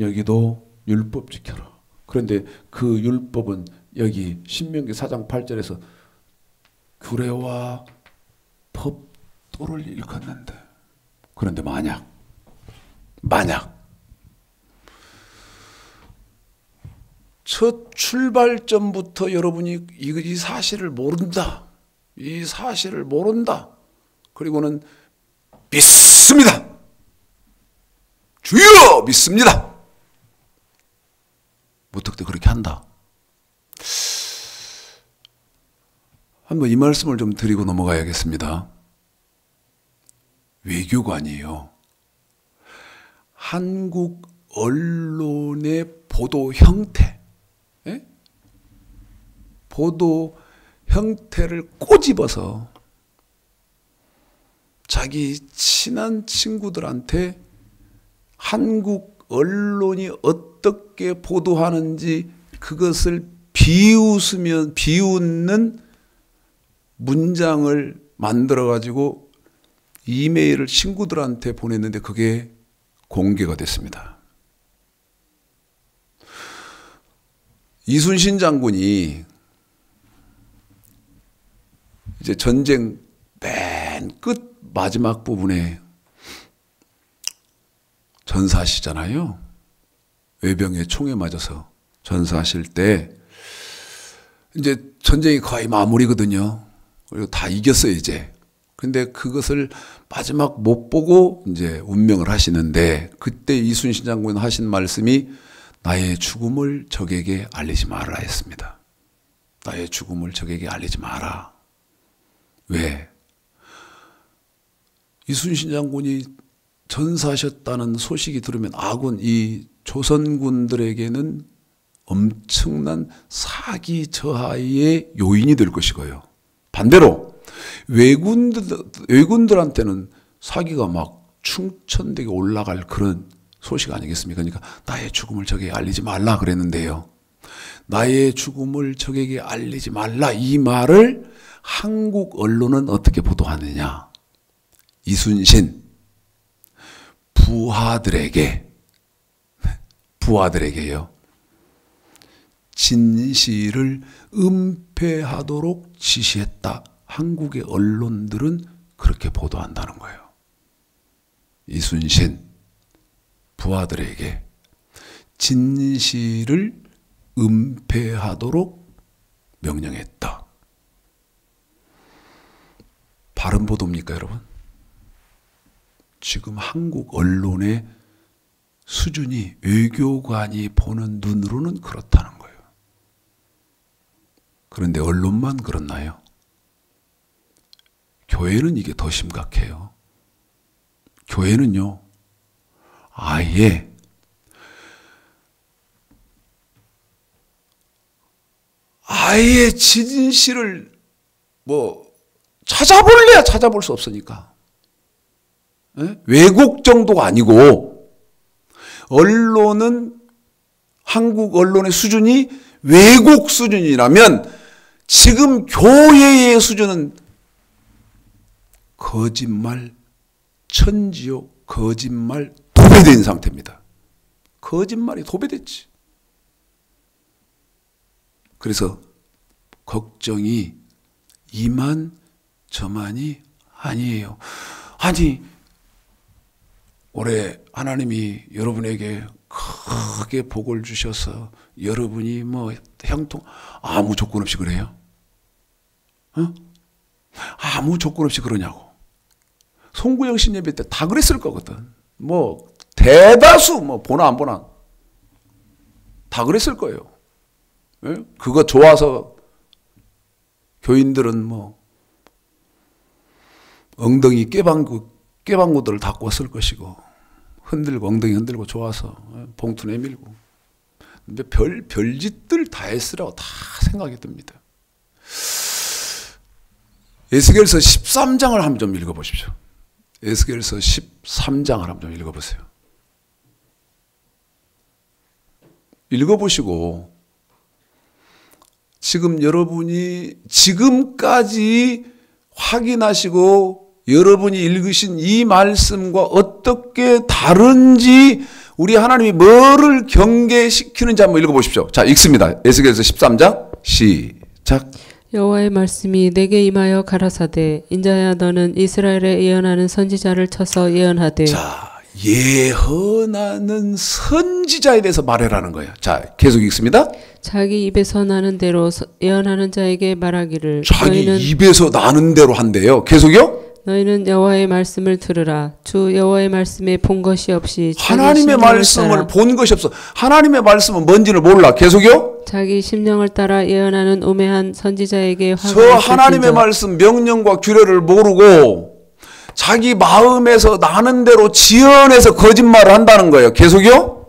여기도 율법 지켜라. 그런데 그 율법은 여기 신명기 4장 8절에서 규례와 법도를 일컫는데, 그런데 만약 첫 출발점부터 여러분이 이 사실을 모른다. 이 사실을 모른다. 그리고는 믿습니다. 주여 믿습니다. 어떻게 그렇게 한다. 한번 이 말씀을 좀 드리고 넘어가야겠습니다. 외교관이에요. 한국 언론의 보도 형태, 보도 형태를 꼬집어서 자기 친한 친구들한테 한국 언론이 어떻게 보도하는지 그것을 비웃는 문장을 만들어 가지고 이메일을 친구들한테 보냈는데 그게 공개가 됐습니다. 이순신 장군이 이제 전쟁 맨 끝 마지막 부분에 전사하시잖아요. 외병의 총에 맞아서 전사하실 때 이제 전쟁이 거의 마무리거든요. 그리고 다 이겼어요, 이제. 근데 그것을 마지막 못 보고 이제 운명을 하시는데, 그때 이순신 장군 하신 말씀이 나의 죽음을 적에게 알리지 말아라 했습니다. 나의 죽음을 적에게 알리지 마라. 왜? 이순신 장군이 전사하셨다는 소식이 들으면 아군, 이 조선군들에게는 엄청난 사기 저하의 요인이 될 것이고요. 반대로 외군들한테는 사기가 막 충천되게 올라갈 그런 소식 아니겠습니까? 그러니까 나의 죽음을 적에게 알리지 말라 그랬는데요. 나의 죽음을 적에게 알리지 말라, 이 말을 한국 언론은 어떻게 보도하느냐. 이순신 부하들에게요. 진실을 은폐하도록 지시했다. 한국의 언론들은 그렇게 보도한다는 거예요. 이순신 부하들에게 진실을 은폐하도록 명령했다. 바른 보도입니까, 여러분? 지금 한국 언론의 수준이 외교관이 보는 눈으로는 그렇다는 거예요. 그런데 언론만 그렇나요? 교회는 이게 더 심각해요. 교회는요, 아예 진실을 찾아볼래야 찾아볼 수 없으니까. 왜곡 정도가 아니고, 언론은, 한국 언론의 수준이 왜곡 수준이라면 지금 교회의 수준은 거짓말, 천지요, 거짓말 도배된 상태입니다. 거짓말이 도배됐지. 그래서 걱정이 이만저만이 아니에요. 아니, 올해 하나님이 여러분에게 크게 복을 주셔서 여러분이 형통 아무 조건 없이 그래요? 아무 조건 없이 그러냐고. 송구영 신예배 때 다 그랬을 거거든. 뭐 대다수 뭐 보나 안 보나 다 그랬을 거예요. 예? 그거 좋아서 교인들은 뭐 엉덩이 깨방구들을 닦고 왔을 것이고 흔들고 엉덩이 흔들고 좋아서 봉투 내밀고 근데 별짓들 다 했으라고 다 생각이 듭니다. 에스겔서 13장을 한번 좀 읽어보십시오. 에스겔서 13장을 한번 좀 읽어보세요. 읽어보시고 지금 여러분이 지금까지 확인하시고 여러분이 읽으신 이 말씀과 어떻게 다른지 우리 하나님이 뭐를 경계시키는지 한번 읽어보십시오. 자, 읽습니다. 에스겔서 13장 시작. 여호와의 말씀이 내게 임하여 가라사대 인자야 너는 이스라엘에 예언하는 선지자를 쳐서 예언하되. 자, 예언하는 선지자에 대해서 말해라는 거예요. 자, 계속 읽습니다. 자기 입에서 나는 대로 예언하는 자에게 말하기를. 자기 입에서 나는 대로 한대요. 계속요. 너희는 여호와의 말씀을 들으라. 주 여호와의 말씀에 본 것이 없이 하나님의 말씀을 본 것이 없어. 하나님의 말씀은 뭔지를 몰라. 계속요. 자기 심령을 따라 예언하는 우매한 선지자에게 저 하나님의 말씀 명령과 규례를 모르고 자기 마음에서 나는 대로 지어내서 거짓말을 한다는 거예요. 계속요.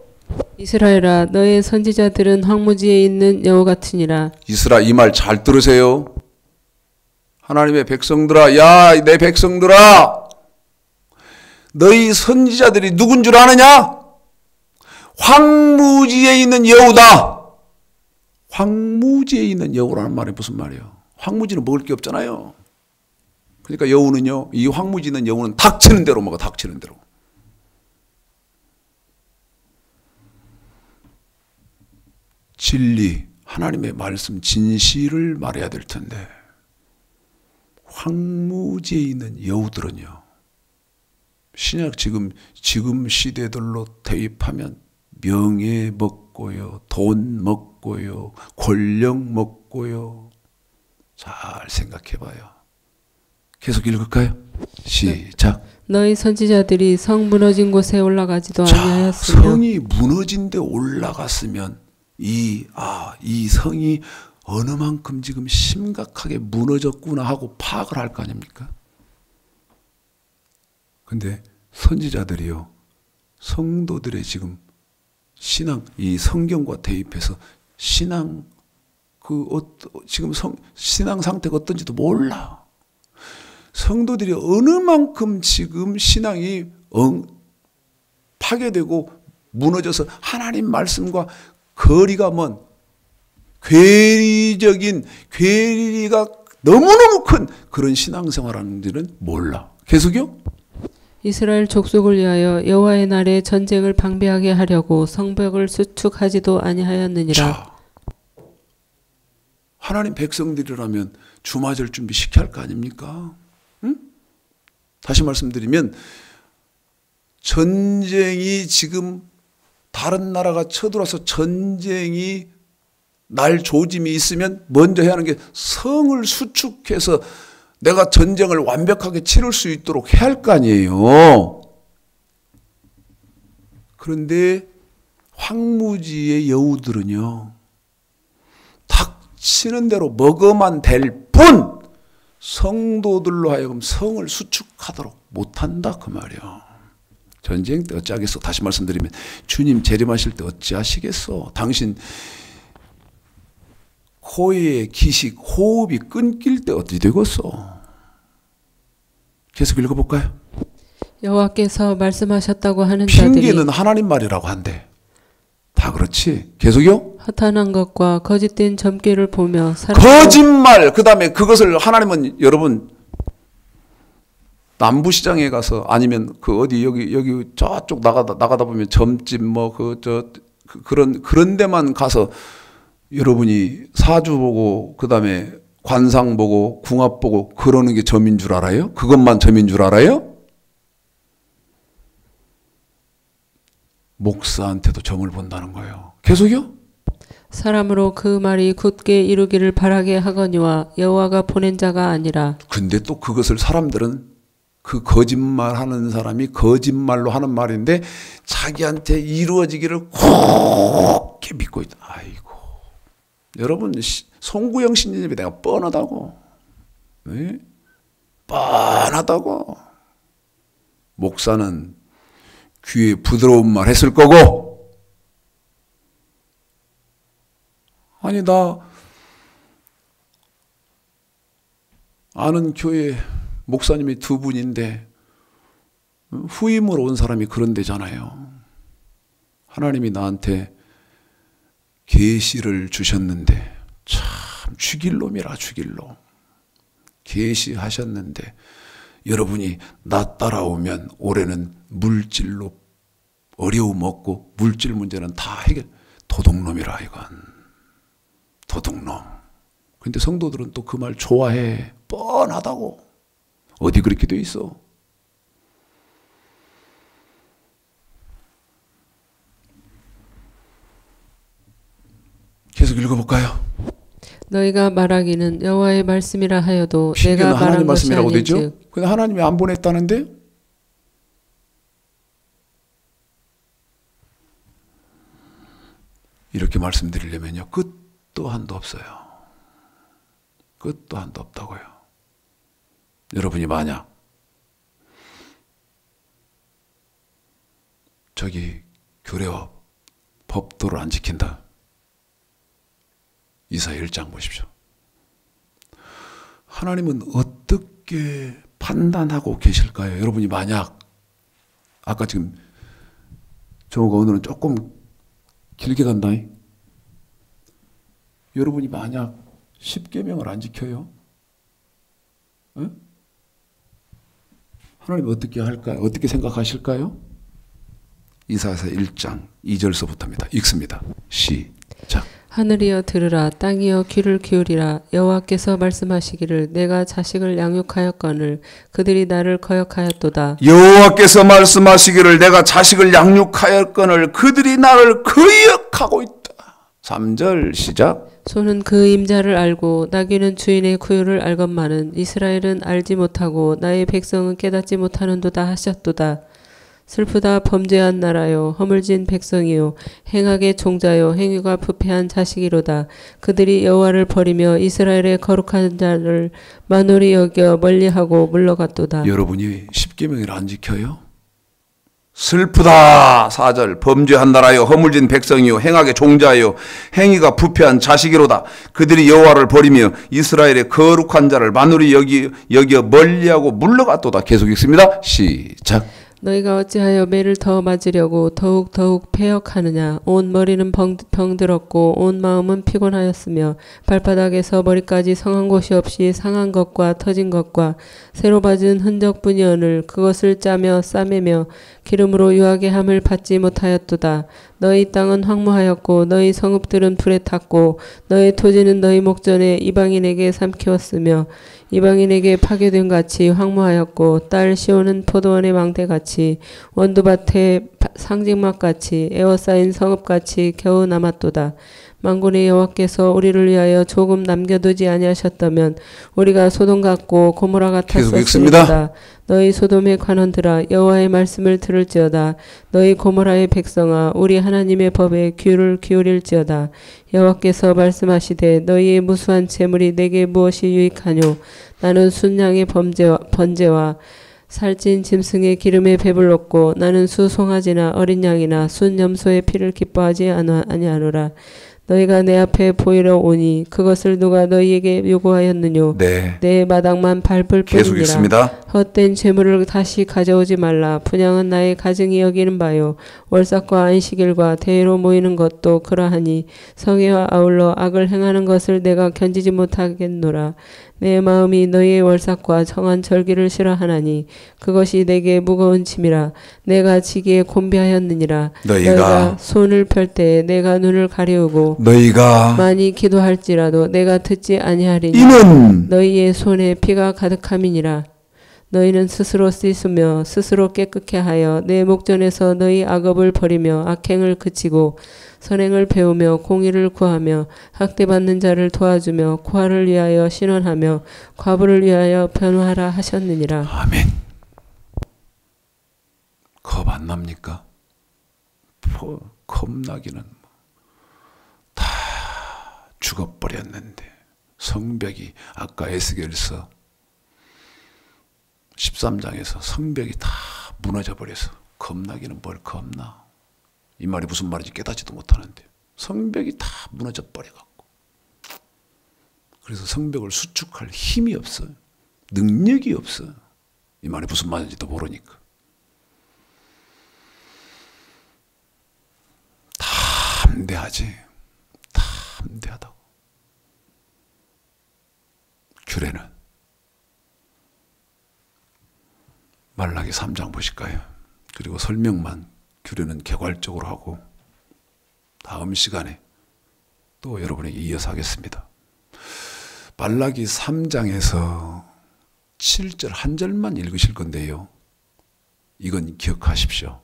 이스라엘아 너의 선지자들은 황무지에 있는 여우 같으니라. 이스라엘 이 말 잘 들으세요. 하나님의 백성들아, 야, 내 백성들아, 너희 선지자들이 누군 줄 아느냐? 황무지에 있는 여우다. 황무지에 있는 여우라는 말이 무슨 말이에요? 황무지는 먹을 게 없잖아요. 그러니까 여우는요, 이 황무지에 있는 여우는 닥치는 대로 먹어, 닥치는 대로. 진리, 하나님의 말씀, 진실을 말해야 될 텐데 황무지에 있는 여우들은요, 신약 지금 시대들로 대입하면 명예 먹고요, 돈 먹고요, 권력 먹고요. 잘 생각해 봐요. 계속 읽을까요? 시작. 너희 선지자들이 성 무너진 곳에 올라가지도 아니하였으며. 성이 무너진 데 올라갔으면 이 성이 어느 만큼 지금 심각하게 무너졌구나 하고 파악을 할 거 아닙니까? 근데 선지자들이요, 성도들의 지금 신앙, 이 성경과 대입해서 신앙, 지금 신앙 상태가 어떤지도 몰라. 성도들이 어느 만큼 지금 신앙이 파괴되고 무너져서 하나님 말씀과 거리가 먼 괴리가 너무너무 큰 그런 신앙생활 하는지는 몰라. 계속요? 이스라엘 족속을 위하여 여호와의 날에 전쟁을 방비하게 하려고 성벽을 수축하지도 아니하였느니라. 자, 하나님 백성들이라면 주맞을 준비 시켜야 할 거 아닙니까? 응? 다시 말씀드리면 전쟁이 지금 다른 나라가 쳐들어와서 전쟁이 날 조짐이 있으면 먼저 해야 하는 게 성을 수축해서 내가 전쟁을 완벽하게 치를 수 있도록 해야 할 거 아니에요. 그런데 황무지의 여우들은요, 닥치는 대로 먹어만 될 뿐 성도들로 하여금 성을 수축하도록 못한다 그 말이야. 전쟁 때 어찌하겠어. 다시 말씀드리면 주님 재림하실 때 어찌하시겠어. 당신 코의 기식, 호흡이 끊길 때 어떻게 되겠어? 계속 읽어볼까요? 여호와께서 말씀하셨다고 하는 자들이 핑계는 하나님 말이라고 한대. 다 그렇지. 계속요? 허탄한 것과 거짓된 점괘를 보며 거짓말, 그 다음에 그것을 하나님은 여러분 남부시장에 가서 아니면 그 어디 여기 저쪽 나가다 보면 점집 뭐 그런 데만 가서 여러분이 사주 보고 그 다음에 관상 보고 궁합 보고 그러는 게 점인 줄 알아요? 그것만 점인 줄 알아요? 목사한테도 점을 본다는 거예요. 계속요? 사람으로 그 말이 굳게 이루기를 바라게 하거니와 여호와가 보낸 자가 아니라. 근데 또 그것을 사람들은 그 거짓말하는 사람이 거짓말로 하는 말인데 자기한테 이루어지기를 굳게 믿고 있다. 아이고, 여러분 송구영 신님이 내가 뻔하다고, 네? 뻔하다고. 목사는 귀에 부드러운 말 했을 거고, 아니 나 아는 교회 목사님이 2분인데 후임으로 온 사람이 그런 데잖아요. 하나님이 나한테 계시를 주셨는데 참 죽일 놈이라 죽일 놈. 계시하셨는데 여러분이 나 따라오면 올해는 물질로 어려움 없고 물질 문제는 다 해결. 도둑놈이라 이건. 도둑놈. 근데 성도들은 또 그 말 좋아해. 뻔하다고. 어디 그렇게 돼 있어? 계속 읽어볼까요? 너희가 말하기는 여호와의 말씀이라 하여도 핑계는 내가 말한 하나님 것이 말씀이라고 되죠? 아닌즉. 근데 하나님이 안 보냈다는데? 이렇게 말씀드리려면요, 끝도 한도 없어요. 끝도 한도 없다고요. 여러분이 만약 저기 교례와 법도를 안 지킨다. 이사야 1장 보십시오. 하나님은 어떻게 판단하고 계실까요? 여러분이 만약 아까 지금 정우가 오늘은 조금 길게 간다. 여러분이 만약 10계명을 안 지켜요? 에? 하나님 어떻게 할까요? 어떻게 생각하실까요? 이사야서 1장 2절서부터입니다. 읽습니다. 시작. 하늘이여 들으라, 땅이여 귀를 기울이라. 여호와께서 말씀하시기를 내가 자식을 양육하였거늘 그들이 나를 거역하였도다. 여호와께서 말씀하시기를 내가 자식을 양육하였거늘 그들이 나를 거역하고 있다. 3절 시작. 소는 그 임자를 알고 나귀는 주인의 구유를 알건만은 이스라엘은 알지 못하고 나의 백성은 깨닫지 못하는도다 하셨도다. 슬프다 범죄한 나라요 허물진 백성이요 행악의 종자요 행위가 부패한 자식이로다. 그들이 여호와를 버리며 이스라엘의 거룩한 자를 만홀히 여겨 멀리하고 물러갔도다. 여러분이 10계명을 안 지켜요? 슬프다. 4절 범죄한 나라요 허물진 백성이요 행악의 종자요 행위가 부패한 자식이로다. 그들이 여호와를 버리며 이스라엘의 거룩한 자를 만홀히 여겨 멀리하고 물러갔도다. 계속 읽습니다. 시작. 너희가 어찌하여 매를 더 맞으려고 더욱 패역하느냐. 온 머리는 병들었고 온 마음은 피곤하였으며 발바닥에서 머리까지 성한 곳이 없이 상한 것과 터진 것과 새로 받은 흔적뿐이오늘 그것을 짜며 싸매며 기름으로 유하게 함을 받지 못하였도다. 너희 땅은 황무하였고 너희 성읍들은 불에 탔고 너희 토지는 너희 목전에 이방인에게 삼키웠으며 이방인에게 파괴된 같이 황무하였고 딸 시온은 포도원의 망대같이 원두밭의 상징막같이 에워싸인 성읍같이 겨우 남았도다. 만군의 여호와께서 우리를 위하여 조금 남겨두지 아니하셨다면 우리가 소돔 같고 고모라 같았었으리이다. 너희 소돔의 관원들아 여호와의 말씀을 들을지어다. 너희 고모라의 백성아 우리 하나님의 법에 귀를 기울일지어다. 여호와께서 말씀하시되 너희의 무수한 재물이 내게 무엇이 유익하뇨. 나는 순양의 번제와 살찐 짐승의 기름에 배불렀고 나는 수 송아지나 어린 양이나 순 염소의 피를 기뻐하지 아니하노라. 너희가 내 앞에 보이러 오니 그것을 누가 너희에게 요구하였느뇨. 네. 내 마당만 밟을 계속 뿐이니라. 있습니다. 헛된 재물을 다시 가져오지 말라. 분양은 나의 가증이 여기는 바요. 월삭과 안식일과 대회로 모이는 것도 그러하니 성회와 아울러 악을 행하는 것을 내가 견디지 못하겠노라. 내 마음이 너희의 월삭과 정한 절기를 싫어하나니 그것이 내게 무거운 짐이라. 내가 지기에 곤비하였느니라. 너희가 손을 펼 때에 내가 눈을 가리우고 너희가 많이 기도할지라도 내가 듣지 아니하리니 이는 너희의 손에 피가 가득함이니라. 너희는 스스로 씻으며 스스로 깨끗게 하여 내 목전에서 너희 악업을 버리며 악행을 그치고 선행을 배우며 공의를 구하며 학대받는 자를 도와주며 고아를 위하여 신원하며 과부를 위하여 변호하라 하셨느니라. 아멘. 겁 안 납니까? 겁나기는 다 죽어버렸는데 성벽이 아까 에스겔서 13장에서 성벽이 다 무너져 버려서 겁나기는 뭘 겁나. 이 말이 무슨 말인지 깨닫지도 못하는데 성벽이 다 무너져 버려갖고 그래서 성벽을 수축할 힘이 없어요. 능력이 없어요. 이 말이 무슨 말인지도 모르니까. 다 함대하지. 다 함대하다고. 규례는 말라기 3장 보실까요? 그리고 설명만 규례는 개괄적으로 하고 다음 시간에 또 여러분에게 이어서 하겠습니다. 말라기 3장에서 7절 한 절만 읽으실 건데요. 이건 기억하십시오.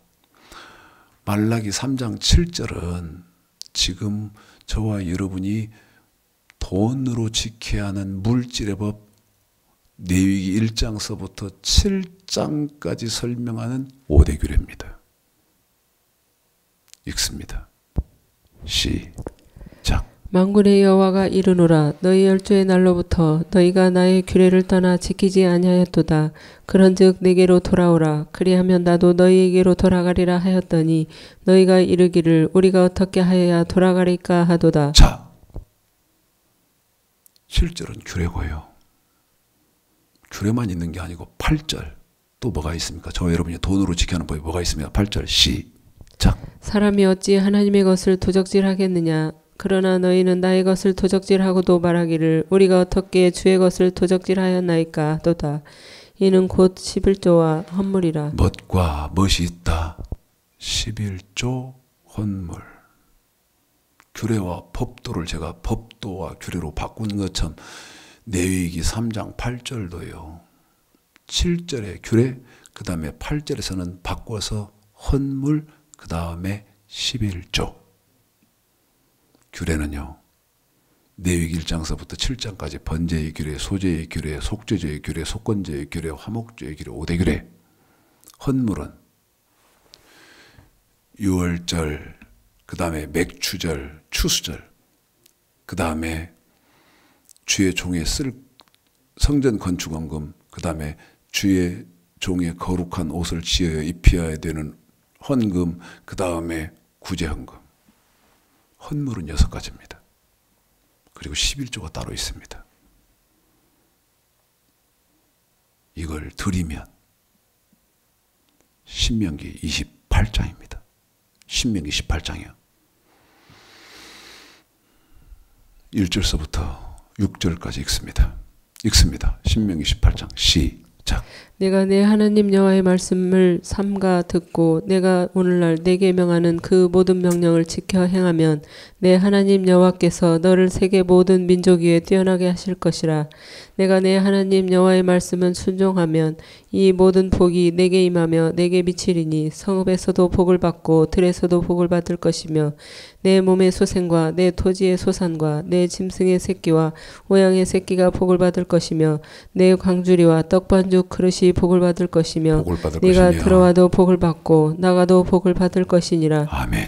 말라기 3장 7절은 지금 저와 여러분이 돈으로 지켜야 하는 물질의 법 레위기 1장서부터 7장까지 설명하는 5대 규례입니다. 읽습니다. 시작. 만군의 여호와가 이르노라 너희 열조의 날로부터 너희가 나의 규례를 떠나 지키지 아니하였도다. 그런즉 내게로 돌아오라. 그리하면 나도 너희에게로 돌아가리라 하였더니 너희가 이르기를 우리가 어떻게 하여야 돌아가리까 하도다. 자, 7절은 규례고요. 규례만 있는 게 아니고 8절 또 뭐가 있습니까? 저 여러분이 돈으로 지켜하는 법이 뭐가 있습니까? 8절 시작. 사람이 어찌 하나님의 것을 도적질하겠느냐. 그러나 너희는 나의 것을 도적질하고도 말하기를 우리가 어떻게 주의 것을 도적질하였나이까 하도다. 이는 곧 11조와 헌물이라. 멋과 멋이 있다. 11조 헌물. 규례와 법도를 제가 법도와 규례로 바꾼 것처럼 레위기 3장 8절도요. 7절에 규례, 그 다음에 8절에서는 바꿔서 헌물, 그 다음에 11조. 규례는요. 레위기 1장서부터 7장까지 번제의 규례, 소제의 규례, 속죄제의 규례, 속건제의 규례, 화목제의 규례, 5대 규례. 헌물은 유월절, 그 다음에 맥추절, 추수절, 그 다음에 주의 종에 쓸 성전 건축원금, 그 다음에 주의 종의 거룩한 옷을 지어야 입혀야 되는 헌금, 그 다음에 구제헌금. 헌물은 6가지입니다. 그리고 11조가 따로 있습니다. 이걸 드리면 신명기 28장입니다. 신명기 18장이요. 1절서부터 6절까지 읽습니다. 읽습니다. 신명기 18장 시작. 내가 내 하나님 여호와의 말씀을 삼가 듣고 내가 오늘날 내게 명하는 그 모든 명령을 지켜 행하면 내 하나님 여호와께서 너를 세계 모든 민족 위에 뛰어나게 하실 것이라. 내가 내 하나님 여호와의 말씀은 순종하면 이 모든 복이 내게 임하며 내게 미치리니 성읍에서도 복을 받고 들에서도 복을 받을 것이며 내 몸의 소생과 내 토지의 소산과 내 짐승의 새끼와 오양의 새끼가 복을 받을 것이며 내 광주리와 떡반죽 그릇이 복을 받을 것이며 네가 들어와도 복을 받고 나가도 복을 받을 것이니라. 아멘.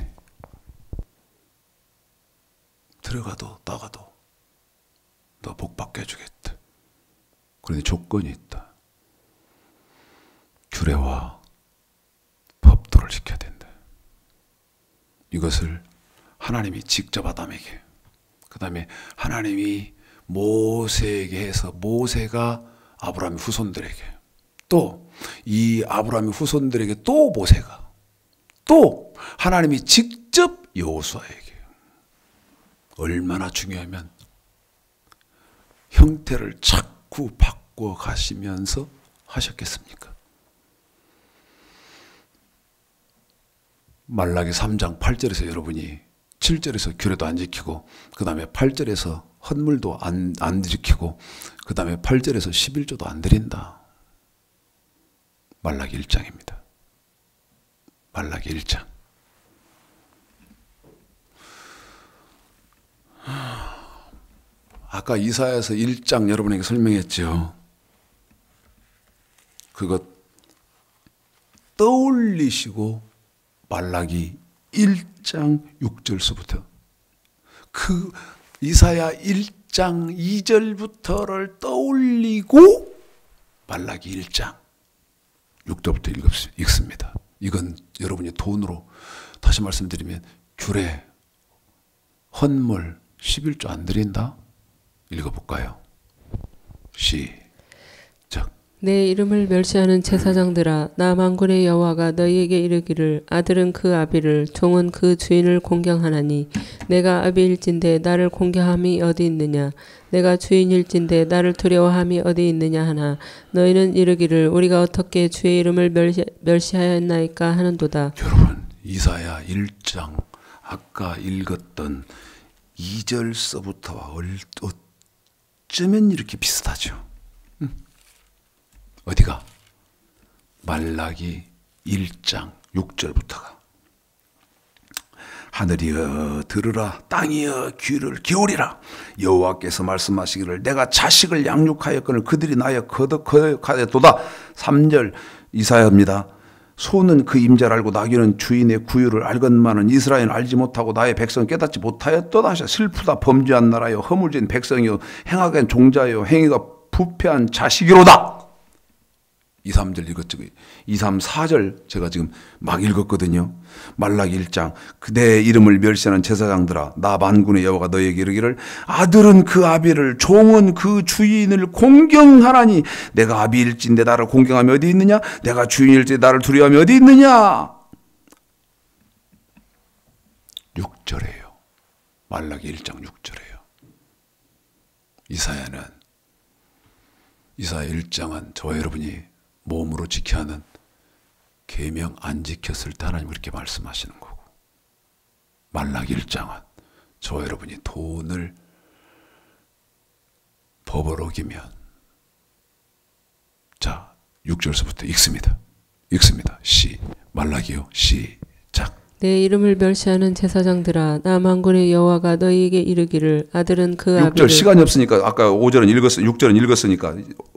들어가도 나가도 너 복 받게 해주겠다. 그런데 조건이 있다. 규례와 법도를 지켜야 된다. 이것을 하나님이 직접 아담에게, 그 다음에 하나님이 모세에게 해서 모세가 아브라함의 후손들에게, 또 이 아브라함의 후손들에게 또 모세가, 또 하나님이 직접 여호수아에게. 얼마나 중요하면 형태를 자꾸 바꿔 가시면서 하셨겠습니까? 말라기 3장 8절에서 여러분이 7절에서 규례도 안 지키고 그 다음에 8절에서 헌물도 안 지키고 그 다음에 8절에서 11조도 안 드린다. 말라기 1장입니다. 말라기 1장. 아까 이사야서 1장 여러분에게 설명했죠. 그것 떠올리시고 말라기 1장 6절서부터 그 이사야 1장 2절부터를 떠올리고 말라기 1장 6절부터 읽습니다. 이건 여러분이 돈으로 다시 말씀드리면 귤에 헌물 11조 안 드린다? 읽어볼까요? 시작. 내 이름을 멸시하는 제사장들아, 나 만군의 여호와가 너희에게 이르기를 아들은 그 아비를 종은 그 주인을 공경하나니 내가 아비일진데 나를 공경함이 어디 있느냐, 내가 주인일진데 나를 두려워함이 어디 있느냐 하나 너희는 이르기를 우리가 어떻게 주의 이름을 멸시하였나이까 하는도다. 여러분 이사야 1장 아까 읽었던 2절서부터와 어쩌면 이렇게 비슷하죠. 어디가? 말라기 1장 6절부터가 하늘이여 들으라, 땅이여 귀를 기울이라. 여호와께서 말씀하시기를 내가 자식을 양육하였거늘 그들이 나의 거덕하였도다. 3절 이사야입니다. 소는 그 임자를 알고 나귀는 주인의 구유를 알건만은 이스라엘은 알지 못하고 나의 백성은 깨닫지 못하였도다. 슬프다 범죄한 나라여 허물진 백성이여 행하게 종자여 행위가 부패한 자식이로다. 2, 3절 읽었죠. 2, 3, 4절 제가 지금 막 읽었거든요. 말라기 1장 내 이름을 멸시하는 제사장들아, 나 만군의 여호와가 너희에게 이르기를 아들은 그 아비를 종은 그 주인을 공경하나니 내가 아비일진데 나를 공경함이 어디 있느냐, 내가 주인일진데 나를 두려워함이 어디 있느냐. 6절이에요. 말라기 1장 6절이에요. 이사야 1장은 저와 여러분이 몸으로 지켜야 하는 계명 안 지켰을 때 하나님 그렇게 말씀하시는 거고, 말라기 1장은 저와 여러분이 돈을 법을 어기면, 자 6절서부터 읽습니다. 말라기요 시작. 내 이름을 멸시하는 제사장들아, 나 만군의 여호와가 너희에게 이르기를 아들은 그 6절 아비를 시간이 없으니까 아까 5절은 읽었어요. 6절은 읽었으니까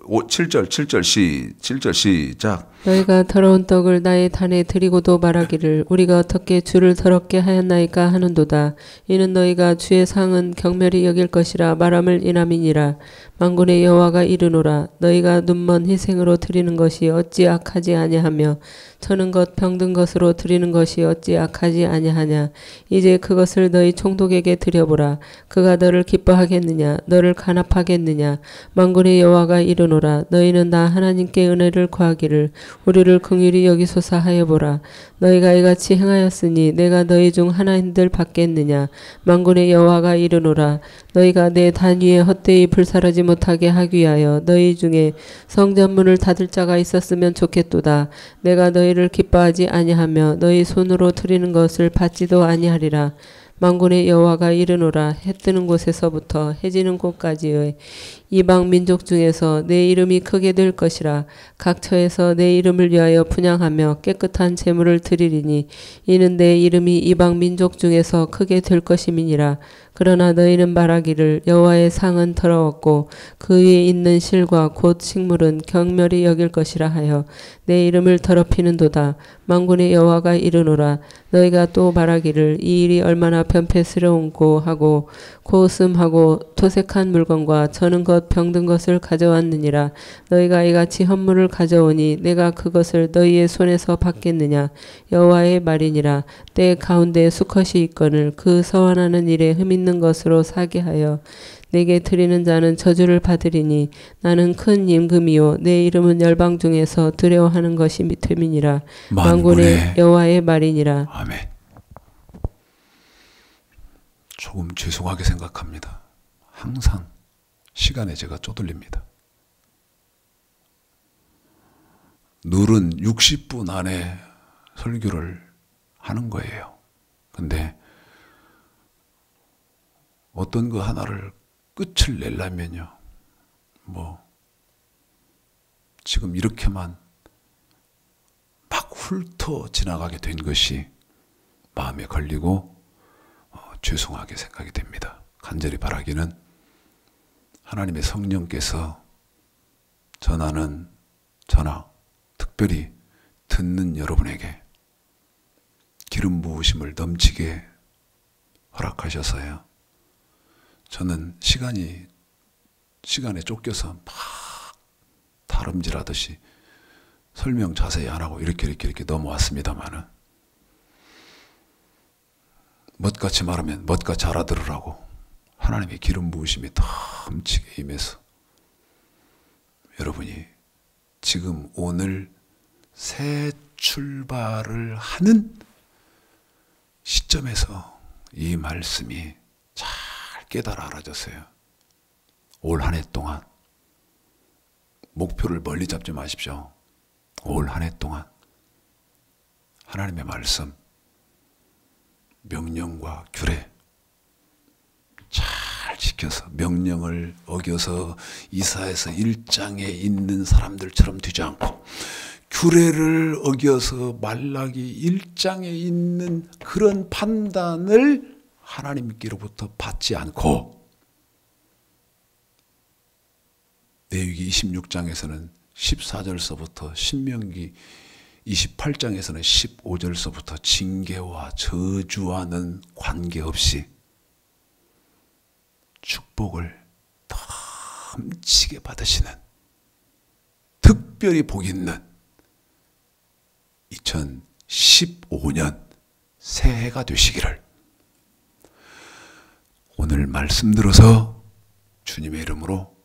7절 시작. 너희가 더러운 떡을 나의 단에 드리고도 말하기를 우리가 어떻게 주를 더럽게 하였나이까 하는도다. 이는 너희가 주의 상은 경멸히 여길 것이라 말함을 인함이니라. 만군의 여호와가 이르노라. 너희가 눈먼 희생으로 드리는 것이 어찌 악하지 아니하며 저는 것 병든 것으로 드리는 것이 어찌 악하지 아니하냐. 이제 그것을 너희 총독에게 드려보라. 그가 너를 기뻐하겠느냐, 너를 간합하겠느냐. 만군의 여호와가 이르노라. 너희는 나 하나님께 은혜를 구하기를 우리를 긍휼히 여기소서 하여 보라. 너희가 이같이 행하였으니 내가 너희 중 하나인들 받겠느냐. 만군의 여호와가 이르노라. 너희가 내 단 위에 헛되이 불사르지 못하게 하기 위하여 너희 중에 성전문을 닫을 자가 있었으면 좋겠도다. 내가 너희를 기뻐하지 아니하며 너희 손으로 드리는 것을 받지도 아니하리라. 만군의 여호와가 이르노라. 해 뜨는 곳에서부터 해 지는 곳까지의 이방 민족 중에서 내 이름이 크게 될 것이라. 각 처에서 내 이름을 위하여 분향하며 깨끗한 제물을 드리리니 이는 내 이름이 이방 민족 중에서 크게 될 것임이니라. 그러나 너희는 말하기를 여호와의 상은 더러웠고 그 위에 있는 실과 곧 식물은 경멸히 여길 것이라 하여 내 이름을 더럽히는도다. 만군의 여호와가 이르노라. 너희가 또 말하기를 이 일이 얼마나 변폐스러운고 하고 고웃음하고 토색한 물건과 저는 것 병든 것을 가져왔느니라. 너희가 이같이 헌물을 가져오니 내가 그것을 너희의 손에서 받겠느냐. 여호와의 말이니라. 때 가운데 수컷이 있거늘 그 서원하는 일에 흠 있는 것으로 사게 하여 내게 드리는 자는 저주를 받으리니 나는 큰 임금이요 내 이름은 열방 중에서 두려워하는 것이 됨이니라. 만군의 여호와의 말이니라. 아멘. 조금 죄송하게 생각합니다. 항상 시간에 제가 쪼들립니다. 늘은 60분 안에 설교를 하는 거예요. 근데 어떤 거 하나를 끝을 내려면요, 지금 이렇게만 훑어 지나가게 된 것이 마음에 걸리고 죄송하게 생각이 됩니다. 간절히 바라기는 하나님의 성령께서 전하는 전화, 특별히 듣는 여러분에게 기름 부으심을 넘치게 허락하셔서요. 저는 시간에 쫓겨서 막 다름질하듯이 설명 자세히 안 하고 이렇게 넘어왔습니다만은 멋같이 말하면 멋같이 알아들으라고 하나님의 기름 부으심이 넘치게 임해서 여러분이 지금 오늘 새 출발을 하는 시점에서 이 말씀이 잘 깨달아 알아졌어요. 올 한 해 동안 목표를 멀리 잡지 마십시오. 올 한 해 동안 하나님의 말씀, 명령과 규례 잘 지켜서 명령을 어겨서 이사야서 1장에 있는 사람들처럼 되지 않고 규례를 어겨서 말라기 1장에 있는 그런 판단을 하나님께로부터 받지 않고 레위기 26장에서는 14절서부터 신명기 28장에서는 15절서부터 징계와 저주와는 관계없이 축복을 넘치게 받으시는 특별히 복 있는 2015년 새해가 되시기를 오늘 말씀 들어서 주님의 이름으로